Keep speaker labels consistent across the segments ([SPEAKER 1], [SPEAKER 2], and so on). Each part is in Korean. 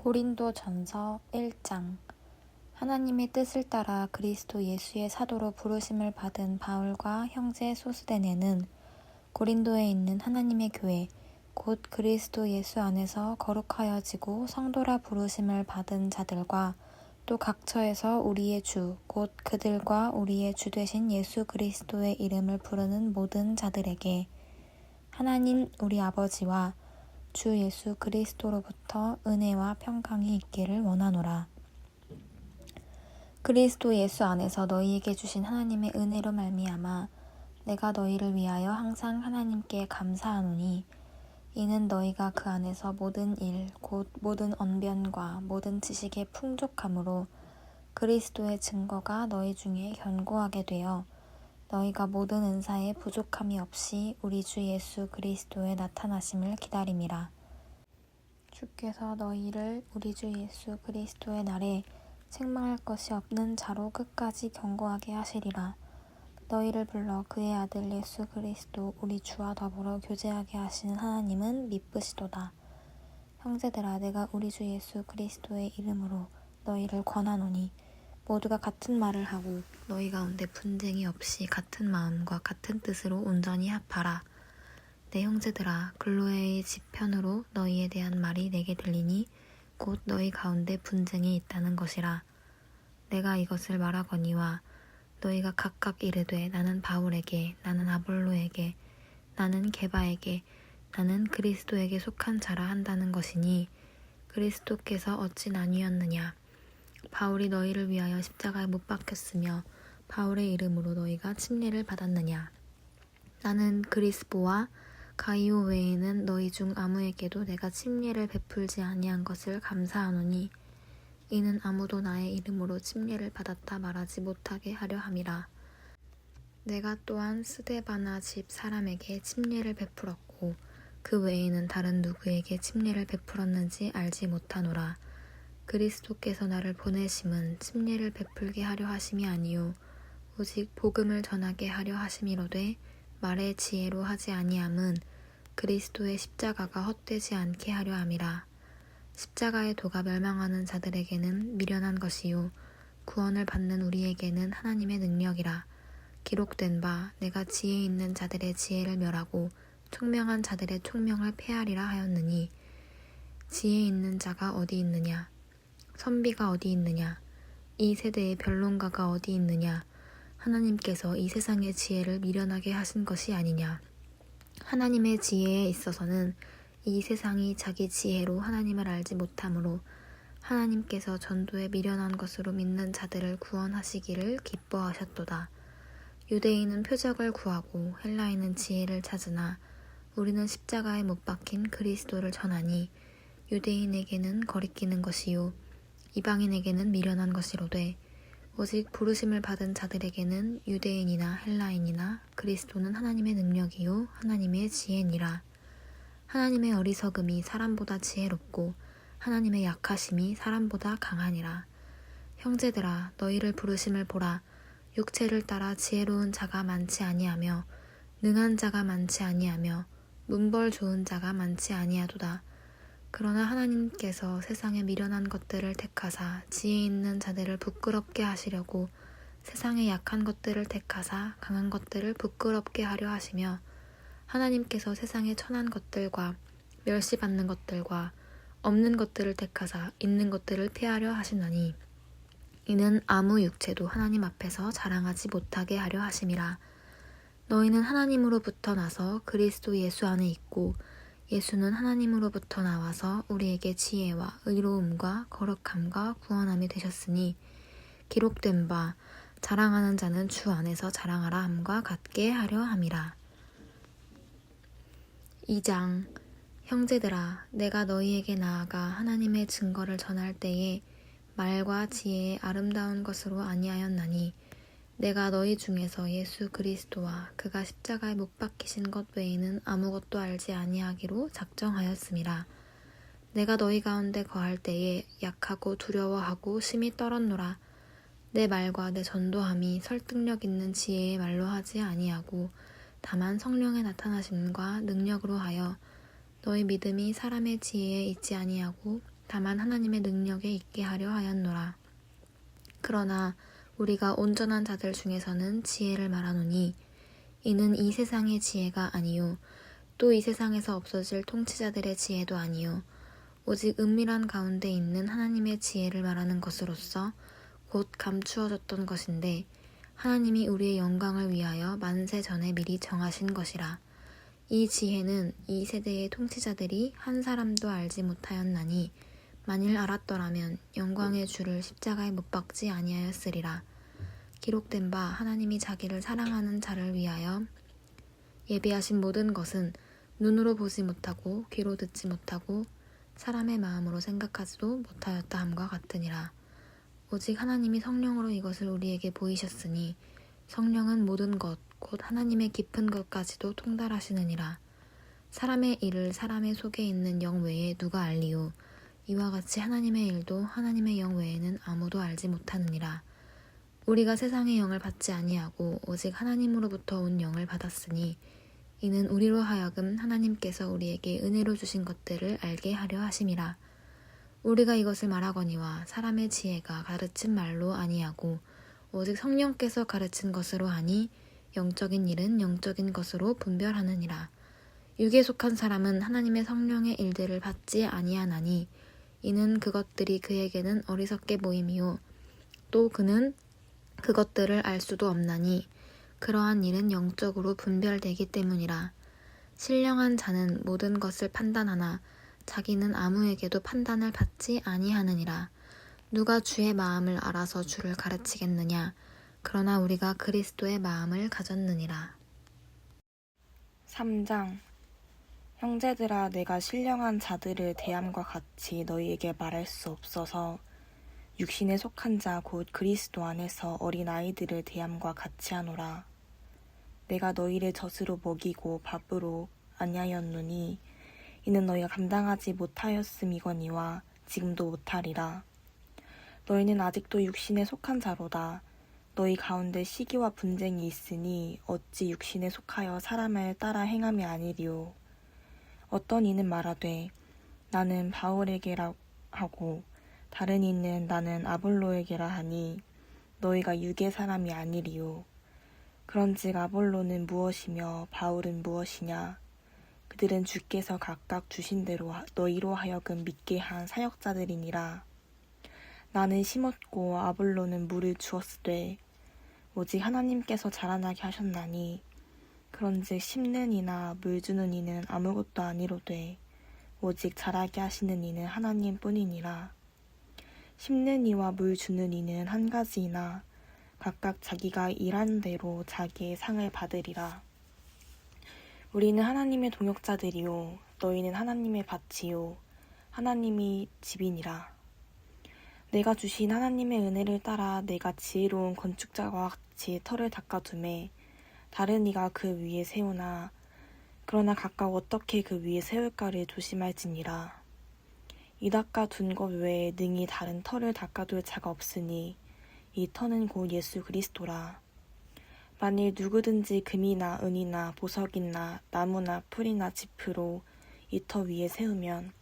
[SPEAKER 1] 고린도전서 1장. 하나님의 뜻을 따라 그리스도 예수의 사도로 부르심을 받은 바울과 형제 소스데네는 고린도에 있는 하나님의 교회 곧 그리스도 예수 안에서 거룩하여지고 성도라 부르심을 받은 자들과 또 각처에서 우리의 주 곧 그들과 우리의 주 되신 예수 그리스도의 이름을 부르는 모든 자들에게 하나님 우리 아버지와 주 예수 그리스도로부터 은혜와 평강이 있기를 원하노라. 그리스도 예수 안에서 너희에게 주신 하나님의 은혜로 말미암아 내가 너희를 위하여 항상 하나님께 감사하노니 이는 너희가 그 안에서 모든 일 곧 모든 언변과 모든 지식의 풍족함으로 그리스도의 증거가 너희 중에 견고하게 되어 너희가 모든 은사에 부족함이 없이 우리 주 예수 그리스도의 나타나심을 기다림이라. 주께서 너희를 우리 주 예수 그리스도의 날에 책망할 것이 없는 자로 끝까지 견고하게 하시리라. 너희를 불러 그의 아들 예수 그리스도 우리 주와 더불어 교제하게 하시는 하나님은 미쁘시도다. 형제들아, 내가 우리 주 예수 그리스도의 이름으로 너희를 권하노니 모두가 같은 말을 하고 너희 가운데 분쟁이 없이 같은 마음과 같은 뜻으로 온전히 합하라. 내 형제들아, 글로에의 지편으로 너희에 대한 말이 내게 들리니 곧 너희 가운데 분쟁이 있다는 것이라. 내가 이것을 말하거니와 너희가 각각 이르되 나는 바울에게, 나는 아볼로에게, 나는 게바에게, 나는 그리스도에게 속한 자라 한다는 것이니 그리스도께서 어찌 나뉘었느냐. 바울이 너희를 위하여 십자가에 못 박혔으며 바울의 이름으로 너희가 침례를 받았느냐. 나는 그리스보와 가이오 외에는 너희 중 아무에게도 내가 침례를 베풀지 아니한 것을 감사하노니 이는 아무도 나의 이름으로 침례를 받았다 말하지 못하게 하려 함이라. 내가 또한 스데바나 집 사람에게 침례를 베풀었고 그 외에는 다른 누구에게 침례를 베풀었는지 알지 못하노라. 그리스도께서 나를 보내심은 침례를 베풀게 하려 하심이 아니요 오직 복음을 전하게 하려 하심이로되 말의 지혜로 하지 아니함은 그리스도의 십자가가 헛되지 않게 하려 함이라. 십자가의 도가 멸망하는 자들에게는 미련한 것이요 구원을 받는 우리에게는 하나님의 능력이라. 기록된 바 내가 지혜 있는 자들의 지혜를 멸하고 총명한 자들의 총명을 폐하리라 하였느니 지혜 있는 자가 어디 있느냐. 선비가 어디 있느냐. 이 세대의 변론가가 어디 있느냐. 하나님께서 이 세상의 지혜를 미련하게 하신 것이 아니냐. 하나님의 지혜에 있어서는 이 세상이 자기 지혜로 하나님을 알지 못하므로 하나님께서 전도에 미련한 것으로 믿는 자들을 구원하시기를 기뻐하셨도다. 유대인은 표적을 구하고 헬라인은 지혜를 찾으나 우리는 십자가에 못 박힌 그리스도를 전하니 유대인에게는 거리끼는 것이요 이방인에게는 미련한 것이로되 오직 부르심을 받은 자들에게는 유대인이나 헬라인이나 그리스도는 하나님의 능력이요 하나님의 지혜니라. 하나님의 어리석음이 사람보다 지혜롭고 하나님의 약하심이 사람보다 강하니라. 형제들아, 너희를 부르심을 보라. 육체를 따라 지혜로운 자가 많지 아니하며 능한 자가 많지 아니하며 문벌 좋은 자가 많지 아니하도다. 그러나 하나님께서 세상에 미련한 것들을 택하사 지혜 있는 자들을 부끄럽게 하시려고 세상에 약한 것들을 택하사 강한 것들을 부끄럽게 하려 하시며 하나님께서 세상에 천한 것들과 멸시받는 것들과 없는 것들을 택하사 있는 것들을 폐하려 하시나니 이는 아무 육체도 하나님 앞에서 자랑하지 못하게 하려 하심이라. 너희는 하나님으로부터 나서 그리스도 예수 안에 있고 예수는 하나님으로부터 나와서 우리에게 지혜와 의로움과 거룩함과 구원함이 되셨으니 기록된 바 자랑하는 자는 주 안에서 자랑하라 함과 같게 하려 함이라. 2장. 형제들아, 내가 너희에게 나아가 하나님의 증거를 전할 때에 말과 지혜의 아름다운 것으로 아니하였나니 내가 너희 중에서 예수 그리스도와 그가 십자가에 못 박히신 것 외에는 아무것도 알지 아니하기로 작정하였음이라. 내가 너희 가운데 거할 때에 약하고 두려워하고 심히 떨었노라. 내 말과 내 전도함이 설득력 있는 지혜의 말로 하지 아니하고 다만 성령의 나타나심과 능력으로 하여 너희 믿음이 사람의 지혜에 있지 아니하고 다만 하나님의 능력에 있게 하려 하였노라. 그러나 우리가 온전한 자들 중에서는 지혜를 말하노니 이는 이 세상의 지혜가 아니요 또 이 세상에서 없어질 통치자들의 지혜도 아니요 오직 은밀한 가운데 있는 하나님의 지혜를 말하는 것으로서 곧 감추어졌던 것인데 하나님이 우리의 영광을 위하여 만세 전에 미리 정하신 것이라. 이 지혜는 이 세대의 통치자들이 한 사람도 알지 못하였나니 만일 알았더라면 영광의 주를 십자가에 못 박지 아니하였으리라. 기록된 바 하나님이 자기를 사랑하는 자를 위하여 예비하신 모든 것은 눈으로 보지 못하고 귀로 듣지 못하고 사람의 마음으로 생각하지도 못하였다 함과 같으니라. 오직 하나님이 성령으로 이것을 우리에게 보이셨으니 성령은 모든 것 곧 하나님의 깊은 것까지도 통달하시느니라. 사람의 일을 사람의 속에 있는 영 외에 누가 알리요 이와 같이 하나님의 일도 하나님의 영 외에는 아무도 알지 못하느니라. 우리가 세상의 영을 받지 아니하고 오직 하나님으로부터 온 영을 받았으니 이는 우리로 하여금 하나님께서 우리에게 은혜로 주신 것들을 알게 하려 하심이라. 우리가 이것을 말하거니와 사람의 지혜가 가르친 말로 아니하고 오직 성령께서 가르친 것으로 하니 영적인 일은 영적인 것으로 분별하느니라. 육에 속한 사람은 하나님의 성령의 일들을 받지 아니하나니 이는 그것들이 그에게는 어리석게 보임이요 또 그는 그것들을 알 수도 없나니 그러한 일은 영적으로 분별되기 때문이라. 신령한 자는 모든 것을 판단하나 자기는 아무에게도 판단을 받지 아니하느니라. 누가 주의 마음을 알아서 주를 가르치겠느냐. 그러나 우리가 그리스도의 마음을 가졌느니라.
[SPEAKER 2] 3장. 형제들아, 내가 신령한 자들을 대함과 같이 너희에게 말할 수 없어서 육신에 속한 자 곧 그리스도 안에서 어린 아이들을 대함과 같이 하노라. 내가 너희를 젖으로 먹이고 밥으로 아니하였노니 이는 너희가 감당하지 못하였음이거니와 지금도 못하리라. 너희는 아직도 육신에 속한 자로다. 너희 가운데 시기와 분쟁이 있으니 어찌 육신에 속하여 사람을 따라 행함이 아니리요. 어떤 이는 말하되 나는 바울에게라 하고 다른 이는 나는 아볼로에게라 하니 너희가 육의 사람이 아니리요. 그런즉 아볼로는 무엇이며 바울은 무엇이냐. 그들은 주께서 각각 주신 대로 너희로 하여금 믿게 한 사역자들이니라. 나는 심었고 아볼로는 물을 주었으되 오직 하나님께서 자라나게 하셨나니 그런즉 심는 이나 물 주는 이는 아무것도 아니로되 오직 자라게 하시는 이는 하나님뿐이니라. 심는 이와 물 주는 이는 한 가지이나 각각 자기가 일한 대로 자기의 상을 받으리라. 우리는 하나님의 동역자들이요 너희는 하나님의 밭이요 하나님이 집이니라. 내가 주신 하나님의 은혜를 따라 내가 지혜로운 건축자와 같이 터를 닦아두매 다른 이가 그 위에 세우나 그러나 각각 어떻게 그 위에 세울까를 조심할지니라. 이 닦아둔 것 외에 능히 다른 터를 닦아둘 자가 없으니 이 터는 곧 예수 그리스도라. 만일 누구든지 금이나 은이나 보석이나 나무나 풀이나 짚으로 이 터 위에 세우면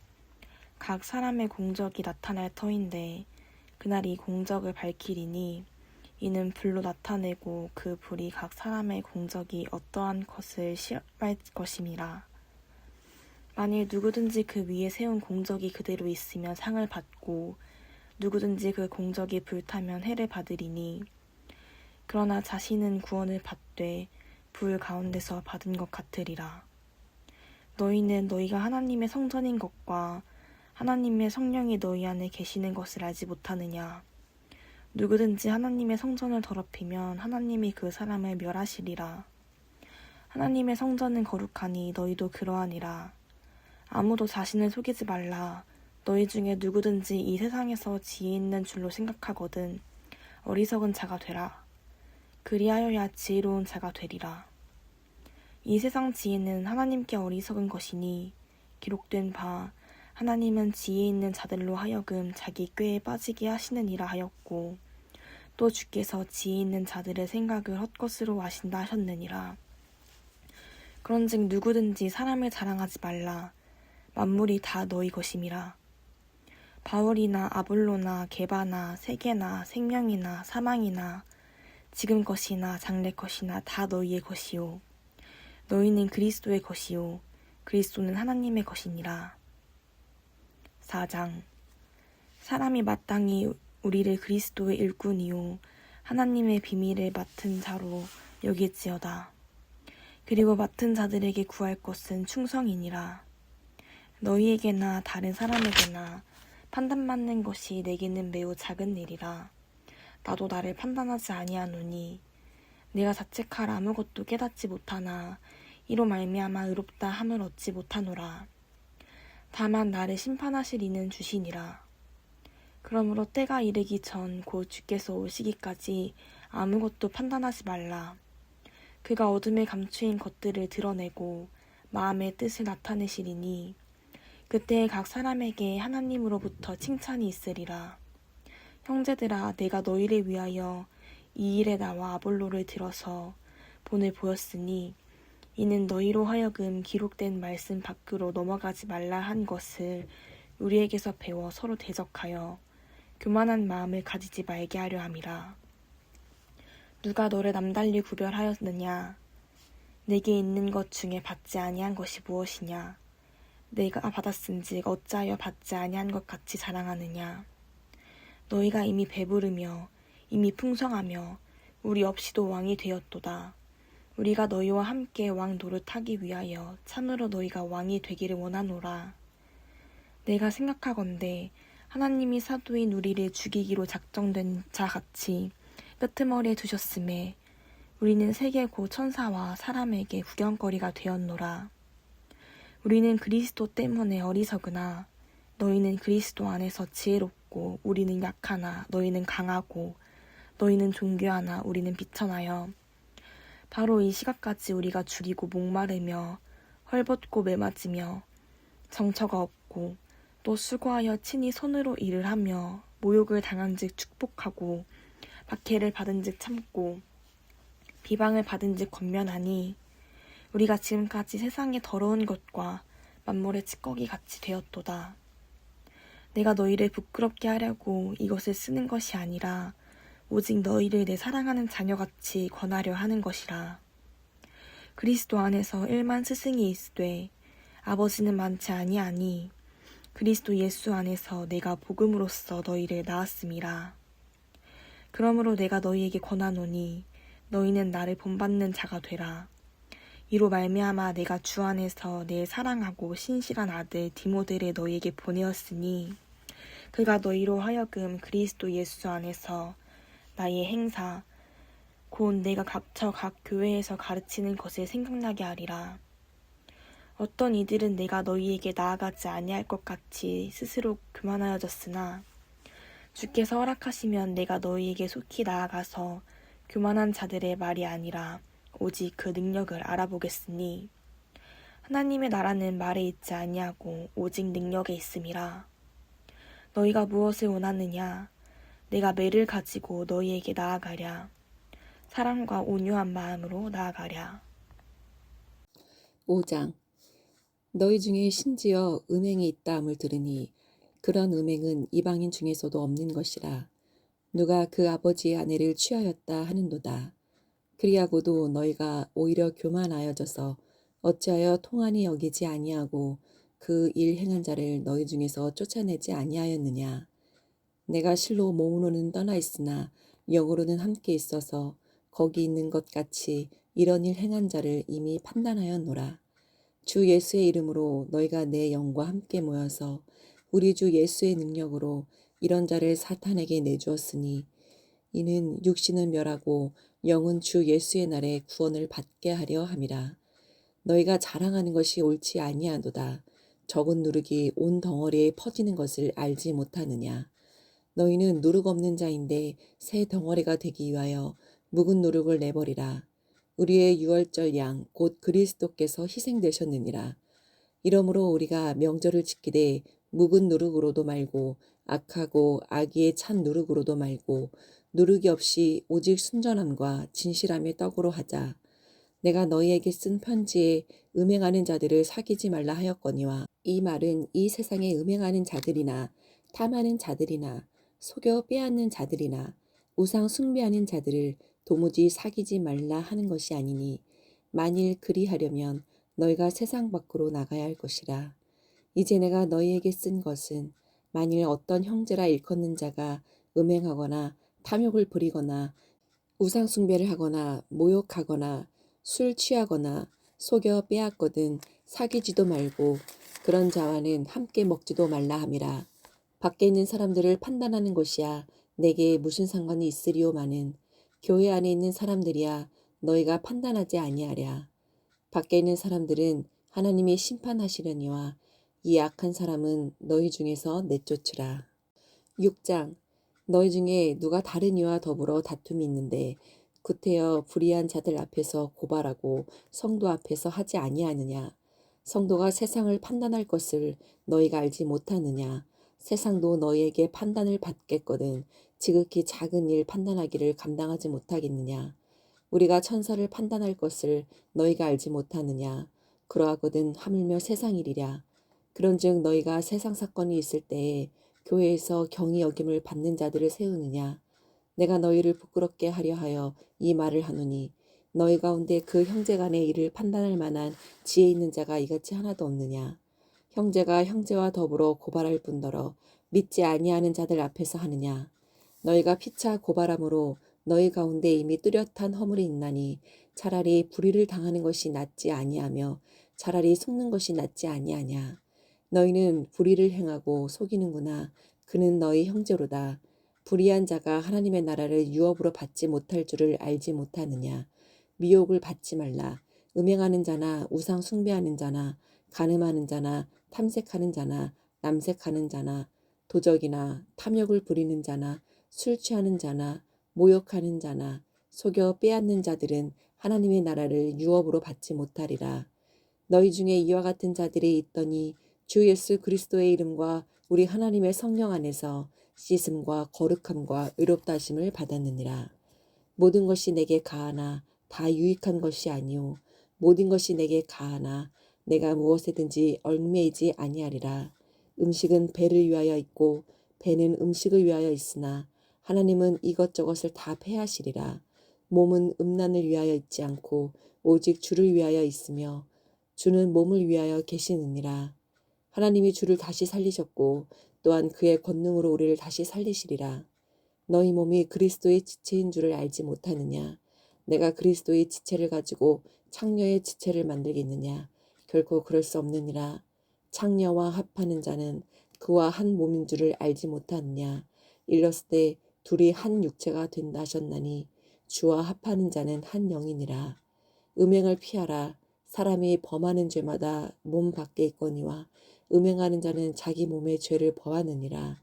[SPEAKER 2] 각 사람의 공적이 나타날 터인데 그날 이 공적을 밝히리니 이는 불로 나타내고 그 불이 각 사람의 공적이 어떠한 것을 시험할 것임이라. 만일 누구든지 그 위에 세운 공적이 그대로 있으면 상을 받고 누구든지 그 공적이 불타면 해를 받으리니 그러나 자신은 구원을 받되 불 가운데서 받은 것 같으리라. 너희는 너희가 하나님의 성전인 것과 하나님의 성령이 너희 안에 계시는 것을 알지 못하느냐. 누구든지 하나님의 성전을 더럽히면 하나님이 그 사람을 멸하시리라. 하나님의 성전은 거룩하니 너희도 그러하니라. 아무도 자신을 속이지 말라. 너희 중에 누구든지 이 세상에서 지혜 있는 줄로 생각하거든 어리석은 자가 되라. 그리하여야 지혜로운 자가 되리라. 이 세상 지혜는 하나님께 어리석은 것이니 기록된 바 하나님은 지혜 있는 자들로 하여금 자기 꾀에 빠지게 하시느니라 하였고 또 주께서 지혜 있는 자들의 생각을 헛것으로 하신다 하셨느니라. 그런즉 누구든지 사람을 자랑하지 말라. 만물이 다 너희 것임이라. 바울이나 아볼로나 게바나 세계나 생명이나 사망이나 지금 것이나 장래 것이나 다 너희의 것이요 너희는 그리스도의 것이요 그리스도는 하나님의 것이니라. 4장 사람이 마땅히 우리를 그리스도의 일꾼이요 하나님의 비밀을 맡은 자로 여길지어다. 그리고 맡은 자들에게 구할 것은 충성이니라. 너희에게나 다른 사람에게나 판단받는 것이 내게는 매우 작은 일이라. 나도 나를 판단하지 아니하노니 내가 자책할 아무것도 깨닫지 못하나 이로 말미암아 의롭다 함을 얻지 못하노라. 다만 나를 심판하실 이는 주시니라. 그러므로 때가 이르기 전 곧 주께서 오시기까지 아무것도 판단하지 말라. 그가 어둠에 감추인 것들을 드러내고 마음의 뜻을 나타내시리니 그때에 각 사람에게 하나님으로부터 칭찬이 있으리라. 형제들아, 내가 너희를 위하여 이 일에 나와 아볼로를 들어서 본을 보였으니 이는 너희로 하여금 기록된 말씀 밖으로 넘어가지 말라 한 것을 우리에게서 배워 서로 대적하여 교만한 마음을 가지지 말게 하려 함이라. 누가 너를 남달리 구별하였느냐? 내게 있는 것 중에 받지 아니한 것이 무엇이냐? 내가 받았은즉 어찌하여 받지 아니한 것 같이 자랑하느냐? 너희가 이미 배부르며 이미 풍성하며 우리 없이도 왕이 되었도다. 우리가 너희와 함께 왕 노릇하기 위하여 참으로 너희가 왕이 되기를 원하노라. 내가 생각하건대 하나님이 사도인 우리를 죽이기로 작정된 자 같이 끄트머리에 두셨음에 우리는 세계 고 천사와 사람에게 구경거리가 되었노라. 우리는 그리스도 때문에 어리석으나 너희는 그리스도 안에서 지혜롭고 우리는 약하나 너희는 강하고 너희는 존귀하나 우리는 비천하여 바로 이 시각까지 우리가 죽이고 목마르며 헐벗고 매맞으며 정처가 없고 또 수고하여 친히 손으로 일을 하며 모욕을 당한즉 축복하고 박해를 받은즉 참고 비방을 받은즉 권면하니 우리가 지금까지 세상의 더러운 것과 만물의 찌꺼기 같이 되었도다. 내가 너희를 부끄럽게 하려고 이것을 쓰는 것이 아니라 오직 너희를 내 사랑하는 자녀같이 권하려 하는 것이라. 그리스도 안에서 일만 스승이 있으되 아버지는 많지 아니하니 그리스도 예수 안에서 내가 복음으로써 너희를 낳았음이라. 그러므로 내가 너희에게 권하노니 너희는 나를 본받는 자가 되라. 이로 말미암아 내가 주 안에서 내 사랑하고 신실한 아들 디모데를 너희에게 보내었으니 그가 너희로 하여금 그리스도 예수 안에서 나의 행사 곧 내가 각처 각 교회에서 가르치는 것을 생각나게 하리라. 어떤 이들은 내가 너희에게 나아가지 아니할 것 같이 스스로 교만하여졌으나 주께서 허락하시면 내가 너희에게 속히 나아가서 교만한 자들의 말이 아니라 오직 그 능력을 알아보겠으니 하나님의 나라는 말에 있지 아니하고 오직 능력에 있음이라. 너희가 무엇을 원하느냐? 내가 매를 가지고 너희에게 나아가랴. 사랑과 온유한 마음으로 나아가랴.
[SPEAKER 3] 5장 너희 중에 심지어 음행이 있다함을 들으니 그런 음행은 이방인 중에서도 없는 것이라. 누가 그 아버지의 아내를 취하였다 하는도다. 그리하고도 너희가 오히려 교만하여져서 어찌하여 통한이 여기지 아니하고 그 일 행한 자를 너희 중에서 쫓아내지 아니하였느냐. 내가 실로 몸으로는 떠나 있으나 영으로는 함께 있어서 거기 있는 것 같이 이런 일 행한 자를 이미 판단하였노라. 주 예수의 이름으로 너희가 내 영과 함께 모여서 우리 주 예수의 능력으로 이런 자를 사탄에게 내주었으니 이는 육신은 멸하고 영은 주 예수의 날에 구원을 받게 하려 함이라. 너희가 자랑하는 것이 옳지 아니하도다. 적은 누룩이 온 덩어리에 퍼지는 것을 알지 못하느냐. 너희는 누룩 없는 자인데 새 덩어리가 되기 위하여 묵은 누룩을 내버리라. 우리의 유월절 양 곧 그리스도께서 희생되셨느니라. 이러므로 우리가 명절을 지키되 묵은 누룩으로도 말고 악하고 악의에 찬 누룩으로도 말고 누룩이 없이 오직 순전함과 진실함의 떡으로 하자. 내가 너희에게 쓴 편지에 음행하는 자들을 사귀지 말라 하였거니와 이 말은 이 세상에 음행하는 자들이나 탐하는 자들이나 속여 빼앗는 자들이나 우상 숭배하는 자들을 도무지 사귀지 말라 하는 것이 아니니 만일 그리하려면 너희가 세상 밖으로 나가야 할 것이라. 이제 내가 너희에게 쓴 것은 만일 어떤 형제라 일컫는 자가 음행하거나 탐욕을 부리거나 우상 숭배를 하거나 모욕하거나 술 취하거나 속여 빼앗거든 사귀지도 말고 그런 자와는 함께 먹지도 말라 함이라. 밖에 있는 사람들을 판단하는 것이야 내게 무슨 상관이 있으리오마는 교회 안에 있는 사람들이야 너희가 판단하지 아니하랴. 밖에 있는 사람들은 하나님이 심판하시려니와 이 악한 사람은 너희 중에서 내쫓으라. 6장. 너희 중에 누가 다른 이와 더불어 다툼이 있는데 구태여 불의한 자들 앞에서 고발하고 성도 앞에서 하지 아니하느냐. 성도가 세상을 판단할 것을 너희가 알지 못하느냐. 세상도 너희에게 판단을 받겠거든 지극히 작은 일 판단하기를 감당하지 못하겠느냐. 우리가 천사를 판단할 것을 너희가 알지 못하느냐. 그러하거든 하물며 세상 일이랴. 그런즉 너희가 세상 사건이 있을 때에 교회에서 경히 여김을 받는 자들을 세우느냐. 내가 너희를 부끄럽게 하려 하여 이 말을 하노니 너희 가운데 그 형제 간의 일을 판단할 만한 지혜 있는 자가 이같이 하나도 없느냐. 형제가 형제와 더불어 고발할 뿐더러 믿지 아니하는 자들 앞에서 하느냐. 너희가 피차 고발함으로 너희 가운데 이미 뚜렷한 허물이 있나니 차라리 불의를 당하는 것이 낫지 아니하며 차라리 속는 것이 낫지 아니하냐. 너희는 불의를 행하고 속이는구나. 그는 너희 형제로다. 불의한 자가 하나님의 나라를 유업으로 받지 못할 줄을 알지 못하느냐. 미혹을 받지 말라. 음행하는 자나 우상 숭배하는 자나 간음하는 자나 탐색하는 자나 남색하는 자나 도적이나 탐욕을 부리는 자나 술 취하는 자나 모욕하는 자나 속여 빼앗는 자들은 하나님의 나라를 유업으로 받지 못하리라. 너희 중에 이와 같은 자들이 있더니 주 예수 그리스도의 이름과 우리 하나님의 성령 안에서 씻음과 거룩함과 의롭다 하심을 받았느니라. 모든 것이 내게 가하나 다 유익한 것이 아니요 모든 것이 내게 가하나 내가 무엇에든지 얽매이지 아니하리라. 음식은 배를 위하여 있고 배는 음식을 위하여 있으나 하나님은 이것저것을 다 패하시리라. 몸은 음란을 위하여 있지 않고 오직 주를 위하여 있으며 주는 몸을 위하여 계시느니라. 하나님이 주를 다시 살리셨고 또한 그의 권능으로 우리를 다시 살리시리라. 너희 몸이 그리스도의 지체인 줄을 알지 못하느냐. 내가 그리스도의 지체를 가지고 창녀의 지체를 만들겠느냐. 결코 그럴 수 없느니라. 창녀와 합하는 자는 그와 한 몸인 줄을 알지 못하느냐. 일렀을 때 둘이 한 육체가 된다 하셨나니 주와 합하는 자는 한 영이니라. 음행을 피하라. 사람이 범하는 죄마다 몸 밖에 있거니와 음행하는 자는 자기 몸의 죄를 범하느니라.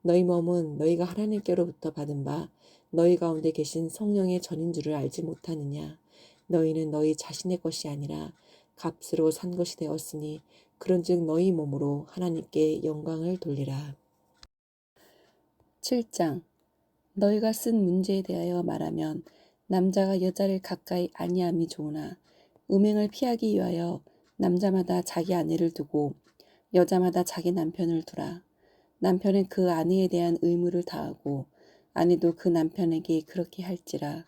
[SPEAKER 3] 너희 몸은 너희가 하나님께로부터 받은 바 너희 가운데 계신 성령의 전인 줄을 알지 못하느냐. 너희는 너희 자신의 것이 아니라 값으로 산 것이 되었으니 그런즉 너희 몸으로 하나님께 영광을 돌리라. 7장. 너희가 쓴 문제에 대하여 말하면 남자가 여자를 가까이 아니함이 좋으나 음행을 피하기 위하여 남자마다 자기 아내를 두고 여자마다 자기 남편을 두라. 남편은 그 아내에 대한 의무를 다하고 아내도 그 남편에게 그렇게 할지라.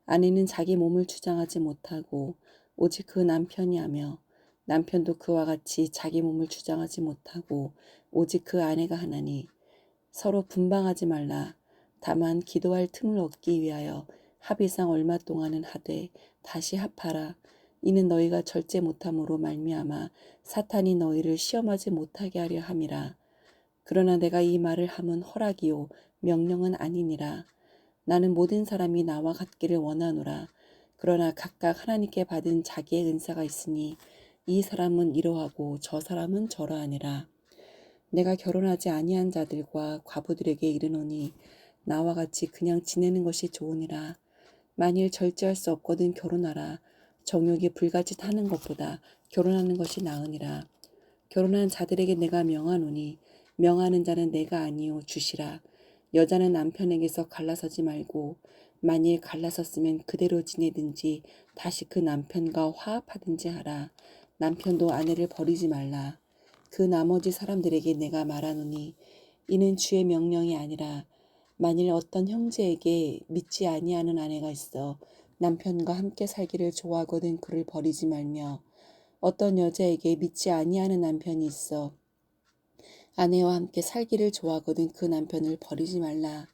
[SPEAKER 3] 아내는 자기 몸을 주장하지 못하고 오직 그 남편이 하며 남편도 그와 같이 자기 몸을 주장하지 못하고 오직 그 아내가 하나니 서로 분방하지 말라. 다만 기도할 틈을 얻기 위하여 합의상 얼마 동안은 하되 다시 합하라. 이는 너희가 절제 못함으로 말미암아 사탄이 너희를 시험하지 못하게 하려 함이라. 그러나 내가 이 말을 함은 허락이요 명령은 아니니라. 나는 모든 사람이 나와 같기를 원하노라. 그러나 각각 하나님께 받은 자기의 은사가 있으니 이 사람은 이러하고 저 사람은 저러하니라. 내가 결혼하지 아니한 자들과 과부들에게 이르노니 나와 같이 그냥 지내는 것이 좋으니라. 만일 절제할 수 없거든 결혼하라. 정욕이 불가짓하는 것보다 결혼하는 것이 나으니라. 결혼한 자들에게 내가 명하노니 명하는 자는 내가 아니요 주시라. 여자는 남편에게서 갈라서지 말고 만일 갈라섰으면 그대로 지내든지 다시 그 남편과 화합하든지 하라. 남편도 아내를 버리지 말라. 그 나머지 사람들에게 내가 말하노니 이는 주의 명령이 아니라 만일 어떤 형제에게 믿지 아니하는 아내가 있어 남편과 함께 살기를 좋아하거든 그를 버리지 말며 어떤 여자에게 믿지 아니하는 남편이 있어 아내와 함께 살기를 좋아하거든 그 남편을 버리지 말라.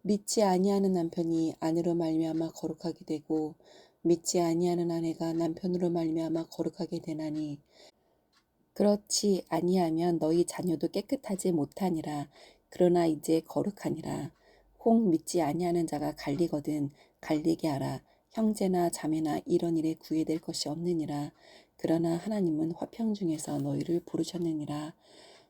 [SPEAKER 3] 믿지 아니하는 남편이 아내로 말미암아 거룩하게 되고 믿지 아니하는 아내가 남편으로 말미암아 거룩하게 되나니 그렇지 아니하면 너희 자녀도 깨끗하지 못하니라. 그러나 이제 거룩하니라. 혹 믿지 아니하는 자가 갈리거든 갈리게 하라. 형제나 자매나 이런 일에 구애될 것이 없느니라. 그러나 하나님은 화평 중에서 너희를 부르셨느니라.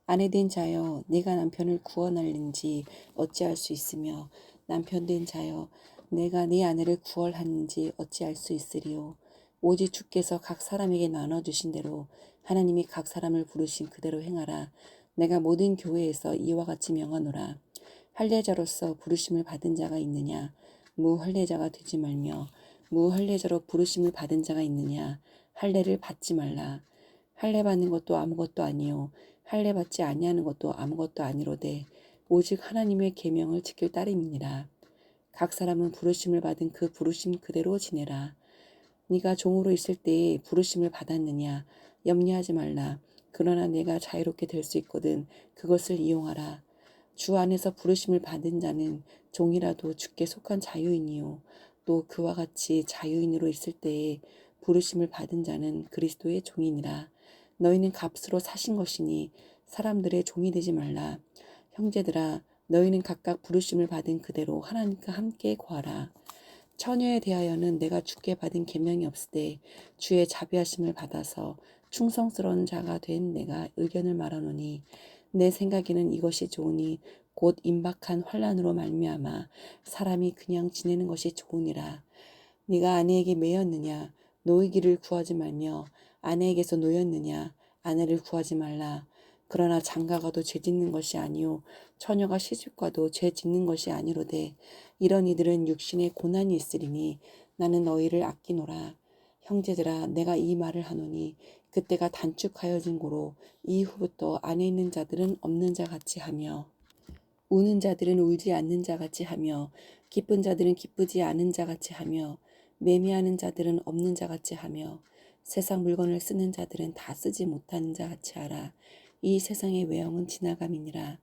[SPEAKER 3] 아내된 자여 내가 남편을 구원하는지 어찌할 수 있으며 남편된 자여 내가 네 아내를 구원하는지 어찌할 수 있으리요. 오직 주께서 각 사람에게 나눠주신 대로 하나님이 각 사람을 부르신 그대로 행하라. 내가 모든 교회에서 이와 같이 명하노라. 할례자로서 부르심을 받은 자가 있느냐? 무할례자가 되지 말며 무할례자로 부르심을 받은 자가 있느냐? 할례를 받지 말라. 할례 받는 것도 아무것도 아니요 할례 받지 아니하는 것도 아무것도 아니로되 오직 하나님의 계명을 지킬 따름이니라. 각 사람은 부르심을 받은 그 부르심 그대로 지내라. 네가 종으로 있을 때에 부르심을 받았느냐 염려하지 말라. 그러나 내가 자유롭게 될 수 있거든 그것을 이용하라. 주 안에서 부르심을 받은 자는 종이라도 주께 속한 자유인이요 또 그와 같이 자유인으로 있을 때에 부르심을 받은 자는 그리스도의 종이니라. 너희는 값으로 사신 것이니 사람들의 종이 되지 말라. 형제들아 너희는 각각 부르심을 받은 그대로 하나님과 함께 구하라. 처녀에 대하여는 내가 주께 받은 계명이 없으되 주의 자비하심을 받아서 충성스러운 자가 된 내가 의견을 말하노니 내 생각에는 이것이 좋으니 곧 임박한 환난으로 말미암아 사람이 그냥 지내는 것이 좋으니라. 네가 아내에게 매였느냐 노이기를 구하지 말며 아내에게서 노였느냐 아내를 구하지 말라. 그러나 장가가도 죄 짓는 것이 아니요 처녀가 시집가도 죄 짓는 것이 아니로되 이런 이들은 육신에 고난이 있으리니 나는 너희를 아끼노라. 형제들아 내가 이 말을 하노니 그때가 단축하여진 고로 이후부터 안에 있는 자들은 없는 자 같이 하며 우는 자들은 울지 않는 자 같이 하며 기쁜 자들은 기쁘지 않은 자 같이 하며 매매하는 자들은 없는 자 같이 하며 세상 물건을 쓰는 자들은 다 쓰지 못하는 자 같이 하라. 이 세상의 외형은 지나감이니라.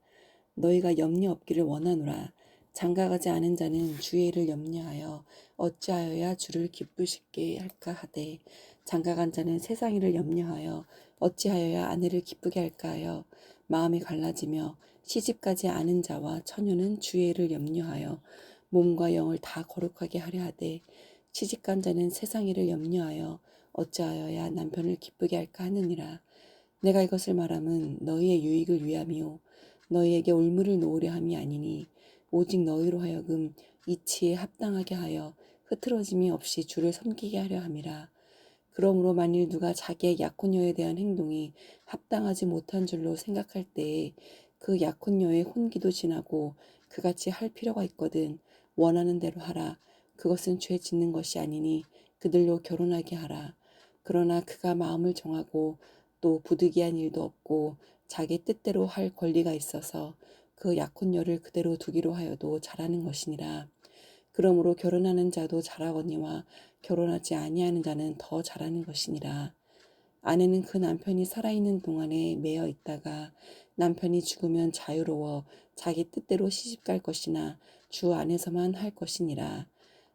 [SPEAKER 3] 너희가 염려 없기를 원하노라. 장가가지 않은 자는 주의 일을 염려하여 어찌하여야 주를 기쁘시게 할까 하되 장가간 자는 세상 일을 염려하여 어찌하여야 아내를 기쁘게 할까 하여 마음이 갈라지며 시집가지 않은 자와 처녀는 주의 일을 염려하여 몸과 영을 다 거룩하게 하려 하되 시집간 자는 세상 일을 염려하여 어찌하여야 남편을 기쁘게 할까 하느니라. 내가 이것을 말함은 너희의 유익을 위함이요 너희에게 올무를 놓으려 함이 아니니 오직 너희로 하여금 이치에 합당하게 하여 흐트러짐이 없이 주를 섬기게 하려 함이라. 그러므로 만일 누가 자기의 약혼녀에 대한 행동이 합당하지 못한 줄로 생각할 때에 그 약혼녀의 혼기도 지나고 그같이 할 필요가 있거든 원하는 대로 하라. 그것은 죄 짓는 것이 아니니 그들로 결혼하게 하라. 그러나 그가 마음을 정하고 또 부득이한 일도 없고 자기 뜻대로 할 권리가 있어서 그 약혼녀를 그대로 두기로 하여도 잘하는 것이니라. 그러므로 결혼하는 자도 잘하거니와 결혼하지 아니하는 자는 더 잘하는 것이니라. 아내는 그 남편이 살아있는 동안에 매여 있다가 남편이 죽으면 자유로워 자기 뜻대로 시집갈 것이나 주 안에서만 할 것이니라.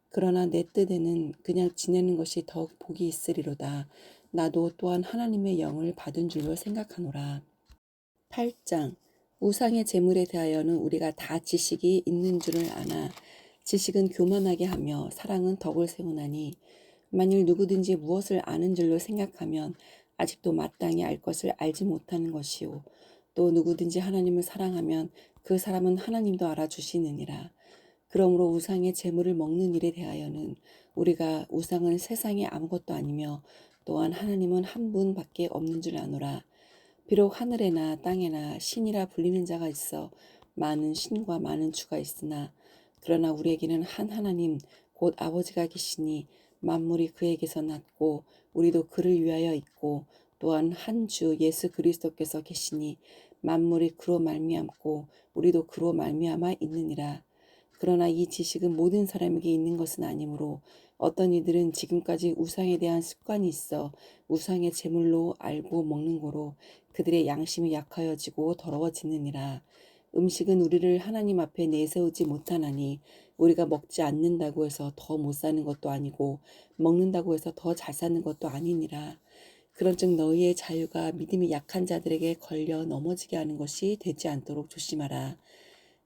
[SPEAKER 3] 그러나 내 뜻에는 그냥 지내는 것이 더욱 복이 있으리로다. 나도 또한 하나님의 영을 받은 줄로 생각하노라. 8장 우상의 제물에 대하여는 우리가 다 지식이 있는 줄을 아나 지식은 교만하게 하며 사랑은 덕을 세우나니 만일 누구든지 무엇을 아는 줄로 생각하면 아직도 마땅히 알 것을 알지 못하는 것이요 또 누구든지 하나님을 사랑하면 그 사람은 하나님도 알아주시느니라. 그러므로 우상의 제물을 먹는 일에 대하여는 우리가 우상은 세상에 아무것도 아니며 또한 하나님은 한 분밖에 없는 줄 아노라. 비록 하늘에나 땅에나 신이라 불리는 자가 있어 많은 신과 많은 주가 있으나 그러나 우리에게는 한 하나님 곧 아버지가 계시니 만물이 그에게서 났고 우리도 그를 위하여 있고 또한 한 주 예수 그리스도께서 계시니 만물이 그로 말미암고 우리도 그로 말미암아 있느니라. 그러나 이 지식은 모든 사람에게 있는 것은 아니므로 어떤 이들은 지금까지 우상에 대한 습관이 있어 우상의 제물로 알고 먹는 거로 그들의 양심이 약하여지고 더러워지느니라. 음식은 우리를 하나님 앞에 내세우지 못하나니 우리가 먹지 않는다고 해서 더 못 사는 것도 아니고 먹는다고 해서 더 잘 사는 것도 아니니라. 그런즉 너희의 자유가 믿음이 약한 자들에게 걸려 넘어지게 하는 것이 되지 않도록 조심하라.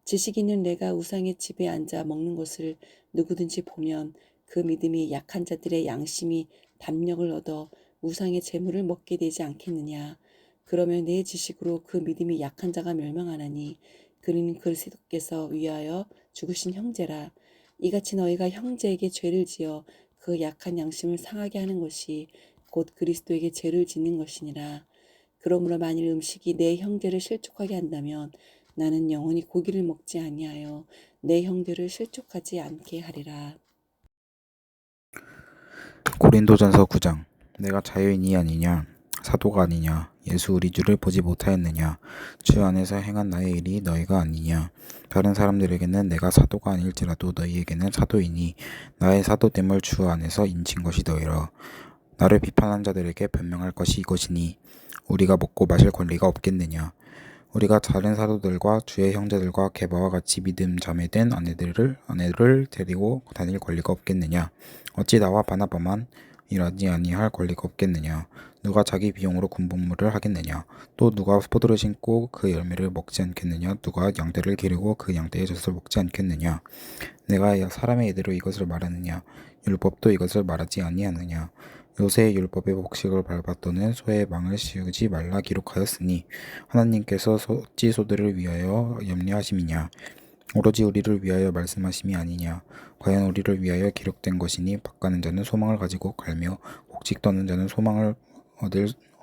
[SPEAKER 3] 지식 있는 내가 우상의 집에 앉아 먹는 것을 누구든지 보면 그 믿음이 약한 자들의 양심이 담력을 얻어 우상의 재물을 먹게 되지 않겠느냐. 그러면 내 지식으로 그 믿음이 약한 자가 멸망하나니 그는 그리스도께서 위하여 죽으신 형제라. 이같이 너희가 형제에게 죄를 지어 그 약한 양심을 상하게 하는 것이 곧 그리스도에게 죄를 짓는 것이니라. 그러므로 만일 음식이 내 형제를 실족하게 한다면 나는 영원히 고기를 먹지 아니하여 내 형제를 실족하지 않게 하리라.
[SPEAKER 4] 고린도전서 9장. 내가 자유인이 아니냐 사도가 아니냐 예수 우리 주를 보지 못하였느냐 주 안에서 행한 나의 일이 너희가 아니냐. 다른 사람들에게는 내가 사도가 아닐지라도 너희에게는 사도이니 나의 사도됨을 주 안에서 인친 것이 너희라. 나를 비판한 자들에게 변명할 것이 이것이니 우리가 먹고 마실 권리가 없겠느냐. 우리가 다른 사도들과 주의 형제들과 게바와 같이 믿음 자매된 아내를 데리고 다닐 권리가 없겠느냐. 어찌 나와 바나바만 일하지 아니할 권리가 없겠느냐. 누가 자기 비용으로 군복무를 하겠느냐. 또 누가 포도를 심고 그 열매를 먹지 않겠느냐. 누가 양떼를 기르고 그 양떼의 젖을 먹지 않겠느냐. 내가 사람의 예대로 이것을 말하느냐. 율법도 이것을 말하지 아니하느냐. 요새 율법의 복식을 밟았더는 소의 망을 씌우지 말라 기록하였으니 하나님께서 찌소들을 위하여 염려하심이냐. 오로지 우리를 위하여 말씀하심이 아니냐. 과연 우리를 위하여 기록된 것이니 밭가는 자는 소망을 가지고 갈며 곡식 떠는 자는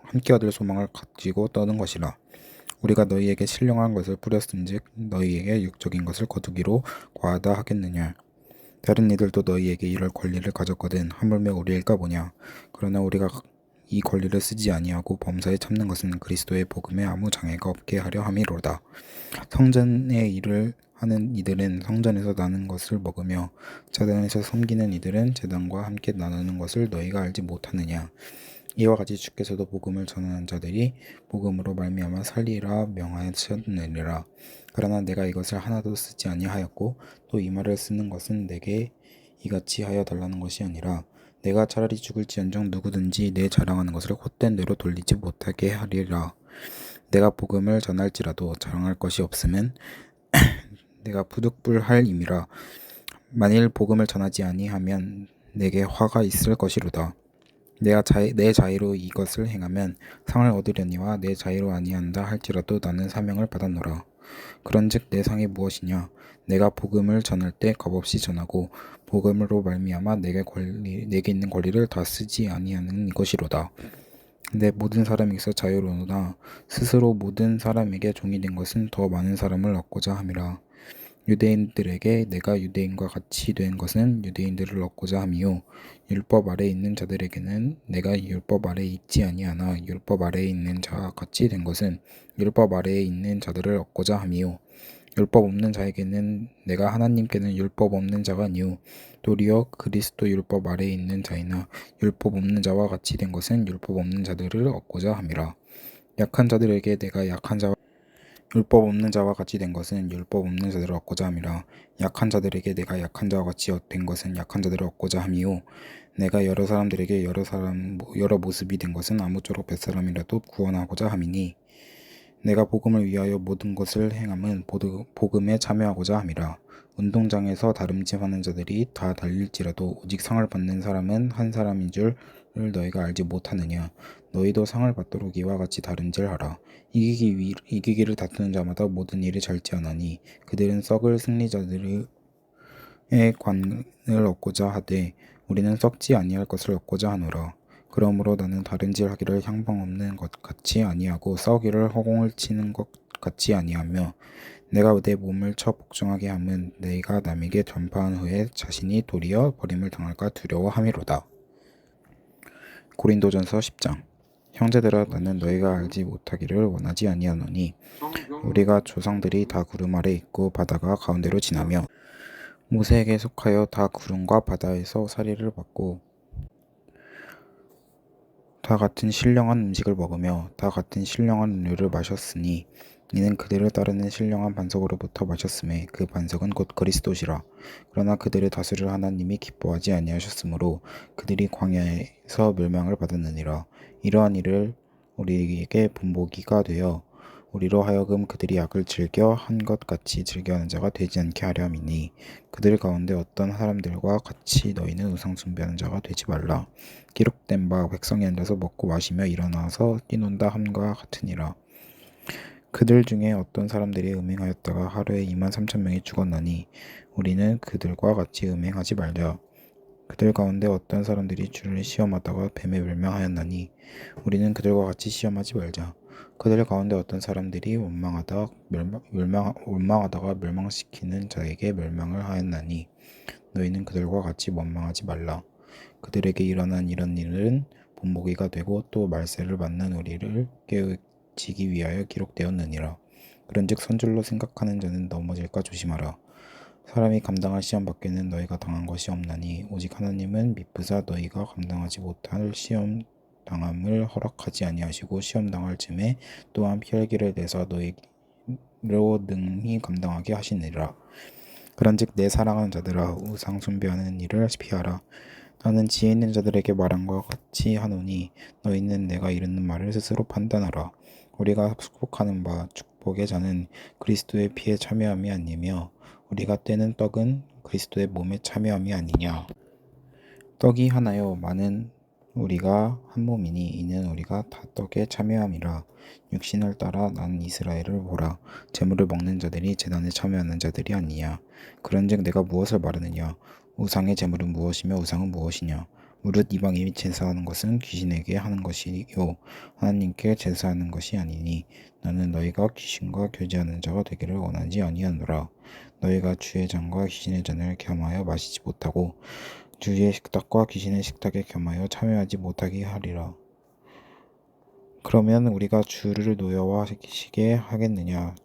[SPEAKER 4] 함께 얻을 소망을 가지고 떠는 것이라. 우리가 너희에게 신령한 것을 뿌렸은즉 너희에게 육적인 것을 거두기로 과하다 하겠느냐. 다른 이들도 너희에게 이럴 권리를 가졌거든 하물며 우리일까 보냐. 그러나 우리가 이 권리를 쓰지 아니하고 범사에 참는 것은 그리스도의 복음에 아무 장애가 없게 하려 함이로다. 성전의 일을 하는 이들은 성전에서 나는 것을 먹으며 제단에서 섬기는 이들은 제단과 함께 나누는 것을 너희가 알지 못하느냐. 이와 같이 주께서도 복음을 전하는 자들이 복음으로 말미암아 살리라 명하셨느니라. 그러나 내가 이것을 하나도 쓰지 아니하였고 또 이 말을 쓰는 것은 내게 이같이 하여 달라는 것이 아니라 내가 차라리 죽을지언정 누구든지 내 자랑하는 것을 헛된 대로 돌리지 못하게 하리라. 내가 복음을 전할지라도 자랑할 것이 없으면 내가 부득불할 임이라. 만일 복음을 전하지 아니하면 내게 화가 있을 것이로다. 내가 내 자의로 이것을 행하면 상을 얻으려니와 내 자의로 아니한다 할지라도 나는 사명을 받았노라. 그런즉 내 상이 무엇이냐. 내가 복음을 전할 때 겁없이 전하고 복음으로 말미암아 내게 있는 권리를 다 쓰지 아니하는 것이로다. 내 모든 사람에게서 자유로우나 스스로 모든 사람에게 종이 된 것은 더 많은 사람을 얻고자 함이라. 유대인들에게 내가 유대인과 같이 된 것은 유대인들을 얻고자 함이요 율법 아래에 있는 자들에게는 내가 율법 아래에 있지 아니하나 율법 아래에 있는 자와 같이 된 것은 율법 아래에 있는 자들을 얻고자 함이요 율법 없는 자에게는 내가 하나님께는 율법 없는 자가 아니요 도리어 그리스도 율법 아래에 있는 자이나 율법 없는 자와 같이 된 것은 율법 없는 자들을 얻고자 함이라. 약한 자들에게 내가 약한 자와 율법 없는 자와 같이 된 것은 율법 없는 자들을 얻고자 함이라. 약한 자들에게 내가 약한 자와 같이 된 것은 약한 자들을 얻고자 함이요 내가 여러 사람들에게 여러 모습이 된 것은 아무쪼록 뱃사람이라도 구원하고자 함이니 내가 복음을 위하여 모든 것을 행함은 복음에 참여하고자 함이라. 운동장에서 다름질하는 자들이 다 달릴지라도 오직 상을 받는 사람은 한 사람인 줄을 너희가 알지 못하느냐. 너희도 상을 받도록 이와 같이 다름질하라. 이기기를 다투는 자마다 모든 일이 절제하나니 그들은 썩을 승리자들의 관을 얻고자 하되 우리는 썩지 아니할 것을 얻고자 하노라. 그러므로 나는 다른질하기를 향방 없는 것 같이 아니하고 싸우기를 허공을 치는 것 같이 아니하며 내가 내 몸을 쳐 복종하게 함은 내가 남에게 전파한 후에 자신이 도리어 버림을 당할까 두려워함이로다. 고린도전서 10장. 형제들아 나는 너희가 알지 못하기를 원하지 아니하노니 우리가 조상들이 다 구름 아래 있고 바다가 가운데로 지나며 모세에게 속하여 다 구름과 바다에서 살이를 받고 다 같은 신령한 음식을 먹으며 다 같은 신령한 음료를 마셨으니 이는 그들을 따르는 신령한 반석으로부터 마셨음에 그 반석은 곧 그리스도시라. 그러나 그들을 다스릴 하나님이 기뻐하지 아니하셨으므로 그들이 광야에서 멸망을 받았느니라. 이러한 일을 우리에게 본보기가 되어 우리로 하여금 그들이 악을 즐겨 한 것 같이 즐겨하는 자가 되지 않게 하려 함이니 그들 가운데 어떤 사람들과 같이 너희는 우상 숭배하는 자가 되지 말라. 기록된 바 백성이 앉아서 먹고 마시며 일어나서 뛰논다 함과 같으니라. 그들 중에 어떤 사람들이 음행하였다가 하루에 23,000명이 죽었나니 우리는 그들과 같이 음행하지 말자. 그들 가운데 어떤 사람들이 주를 시험하다가 뱀에 멸망하였나니 우리는 그들과 같이 시험하지 말자. 그들 가운데 어떤 사람들이 원망하다가 멸망시키는 자에게 멸망을 하였나니 너희는 그들과 같이 원망하지 말라. 그들에게 일어난 이런 일은 본보기가 되고 또 말세를 받는 우리를 깨우치기 위하여 기록되었느니라. 그런즉 선줄로 생각하는 자는 넘어질까 조심하라. 사람이 감당할 시험 밖에는 너희가 당한 것이 없나니 오직 하나님은 미쁘사 너희가 감당하지 못할 시험 당함을 허락하지 아니하시고 시험 당할 즈음에 또한 피할기를 내사 너희로 능히 감당하게 하시니라. 그런즉 내 사랑하는 자들아 우상 숭배하는 일을 피하라. 나는 지혜 있는 자들에게 말한 것 같이 하노니 너희는 내가 이르는 말을 스스로 판단하라. 우리가 축복하는 바 축복의 자는 그리스도의 피에 참여함이 아니며 우리가 떼는 떡은 그리스도의 몸에 참여함이 아니냐. 떡이 하나요 많은 우리가 한 몸이니 이는 우리가 다 떡에 참여함이라. 육신을 따라 나는 이스라엘을 보라. 제물을 먹는 자들이 제단에 참여하는 자들이 아니냐. 그런즉 내가 무엇을 말하느냐. 우상의 제물은 무엇이며 우상은 무엇이냐. 무릇 이방인이 제사하는 것은 귀신에게 하는 것이요 하나님께 제사하는 것이 아니니 나는 너희가 귀신과 교제하는 자가 되기를 원하지 아니하노라. 너희가 주의 잔과 귀신의 잔을 겸하여 마시지 못하고 주의 식탁과 귀신의 식탁에 겸하여 참여하지 못하게 하리라. 그러면 우리가 주를 노여워하시게 하겠느냐.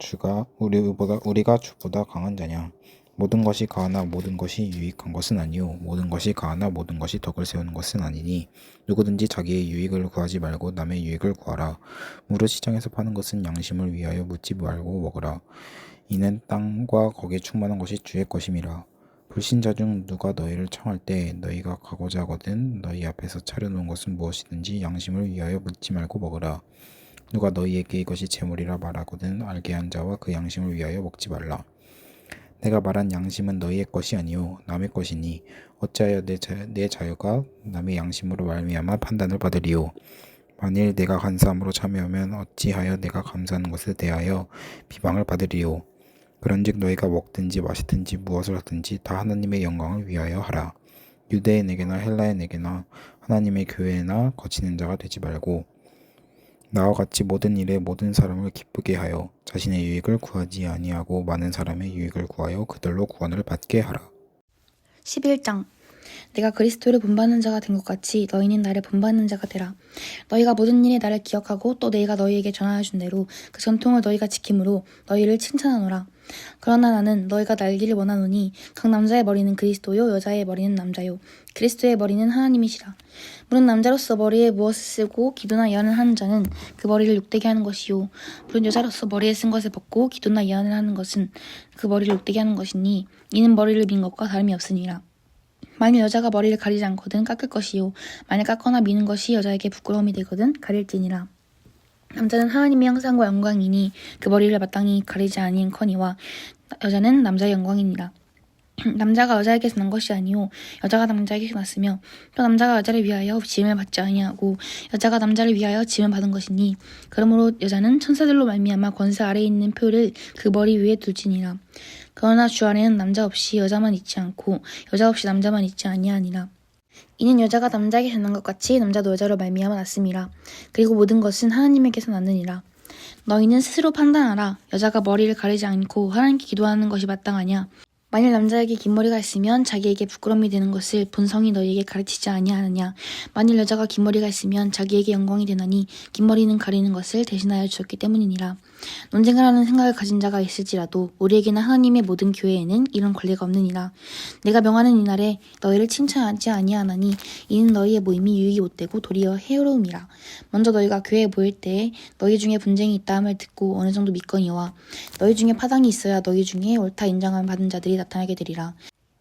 [SPEAKER 4] 우리가 주보다 강한 자냐. 모든 것이 가하나 모든 것이 유익한 것은 아니요 모든 것이 가하나 모든 것이 덕을 세우는 것은 아니니 누구든지 자기의 유익을 구하지 말고 남의 유익을 구하라. 무릇 시장에서 파는 것은 양심을 위하여 묻지 말고 먹으라. 이는 땅과 거기에 충만한 것이 주의 것임이라. 불신자 중 누가 너희를 청할 때 너희가 가고자 하거든 너희 앞에서 차려놓은 것은 무엇이든지 양심을 위하여 묻지 말고 먹으라. 누가 너희에게 이것이 재물이라 말하거든 알게 한 자와 그 양심을 위하여 먹지 말라. 내가 말한 양심은 너희의 것이 아니요 남의 것이니 어찌하여 내 자유가 남의 양심으로 말미암아 판단을 받으리요. 만일 내가 간사함으로 참여하면 어찌하여 내가 감사하는 것에 대하여 비방을 받으리요. 그런즉 너희가 먹든지 마시든지 무엇을 하든지 다 하나님의 영광을 위하여 하라. 유대인에게나 헬라인에게나 하나님의 교회나 거치는 자가 되지 말고 나와 같이 모든 일에 모든 사람을 기쁘게 하여 자신의 유익을 구하지 아니하고 많은 사람의 유익을 구하여 그들로 구원을 받게 하라.
[SPEAKER 5] 11장 내가 그리스도를 본받는 자가 된 것 같이 너희는 나를 본받는 자가 되라. 너희가 모든 일에 나를 기억하고 또 내가 너희에게 전하여 준 대로 그 전통을 너희가 지킴으로 너희를 칭찬하노라. 그러나 나는 너희가 알기를 원하노니 각 남자의 머리는 그리스도요 여자의 머리는 남자요 그리스도의 머리는 하나님이시라. 물론 남자로서 머리에 무엇을 쓰고 기도나 예언을 하는 자는 그 머리를 욕되게 하는 것이요 물론 여자로서 머리에 쓴 것을 벗고 기도나 예언을 하는 것은 그 머리를 욕되게 하는 것이니 이는 머리를 민 것과 다름이 없으니라. 만일 여자가 머리를 가리지 않거든 깎을 것이요 만일 깎거나 미는 것이 여자에게 부끄러움이 되거든 가릴지니라. 남자는 하나님의 형상과 영광이니 그 머리를 마땅히 가리지 아니한커니와 여자는 남자의 영광이니라. 남자가 여자에게서 난 것이 아니요 여자가 남자에게서 났으며 또 남자가 여자를 위하여 지음을 받지 아니하고 여자가 남자를 위하여 지음을 받은 것이니 그러므로 여자는 천사들로 말미암아 권세 아래에 있는 표를 그 머리 위에 둘지니라. 그러나 주 안에는 남자 없이 여자만 있지 않고 여자 없이 남자만 있지 아니하니라. 이는 여자가 남자에게서 난 것 같이 남자도 여자로 말미암아 났음이라. 그리고 모든 것은 하나님에게서 났느니라. 너희는 스스로 판단하라. 여자가 머리를 가리지 않고 하나님께 기도하는 것이 마땅하냐. 만일 남자에게 긴 머리가 있으면 자기에게 부끄러움이 되는 것을 본성이 너희에게 가르치지 아니하느냐. 만일 여자가 긴 머리가 있으면 자기에게 영광이 되나니 긴 머리는 가리는 것을 대신하여 주었기 때문이니라. 논쟁을 하는 생각을 가진 자가 있을지라도 우리에게는 하나님의 모든 교회에는 이런 권리가 없느니라. 내가 명하는 이날에 너희를 칭찬하지 아니하나니 이는 너희의 모임이 유익이 못되고 도리어 해로움이라. 먼저 너희가 교회에 모일 때에 너희 중에 분쟁이 있다함을 듣고 어느 정도 믿거니와 너희 중에 파당이 있어야 너희 중에 옳다 인정함을 받은 자들이 나타나게 되리라.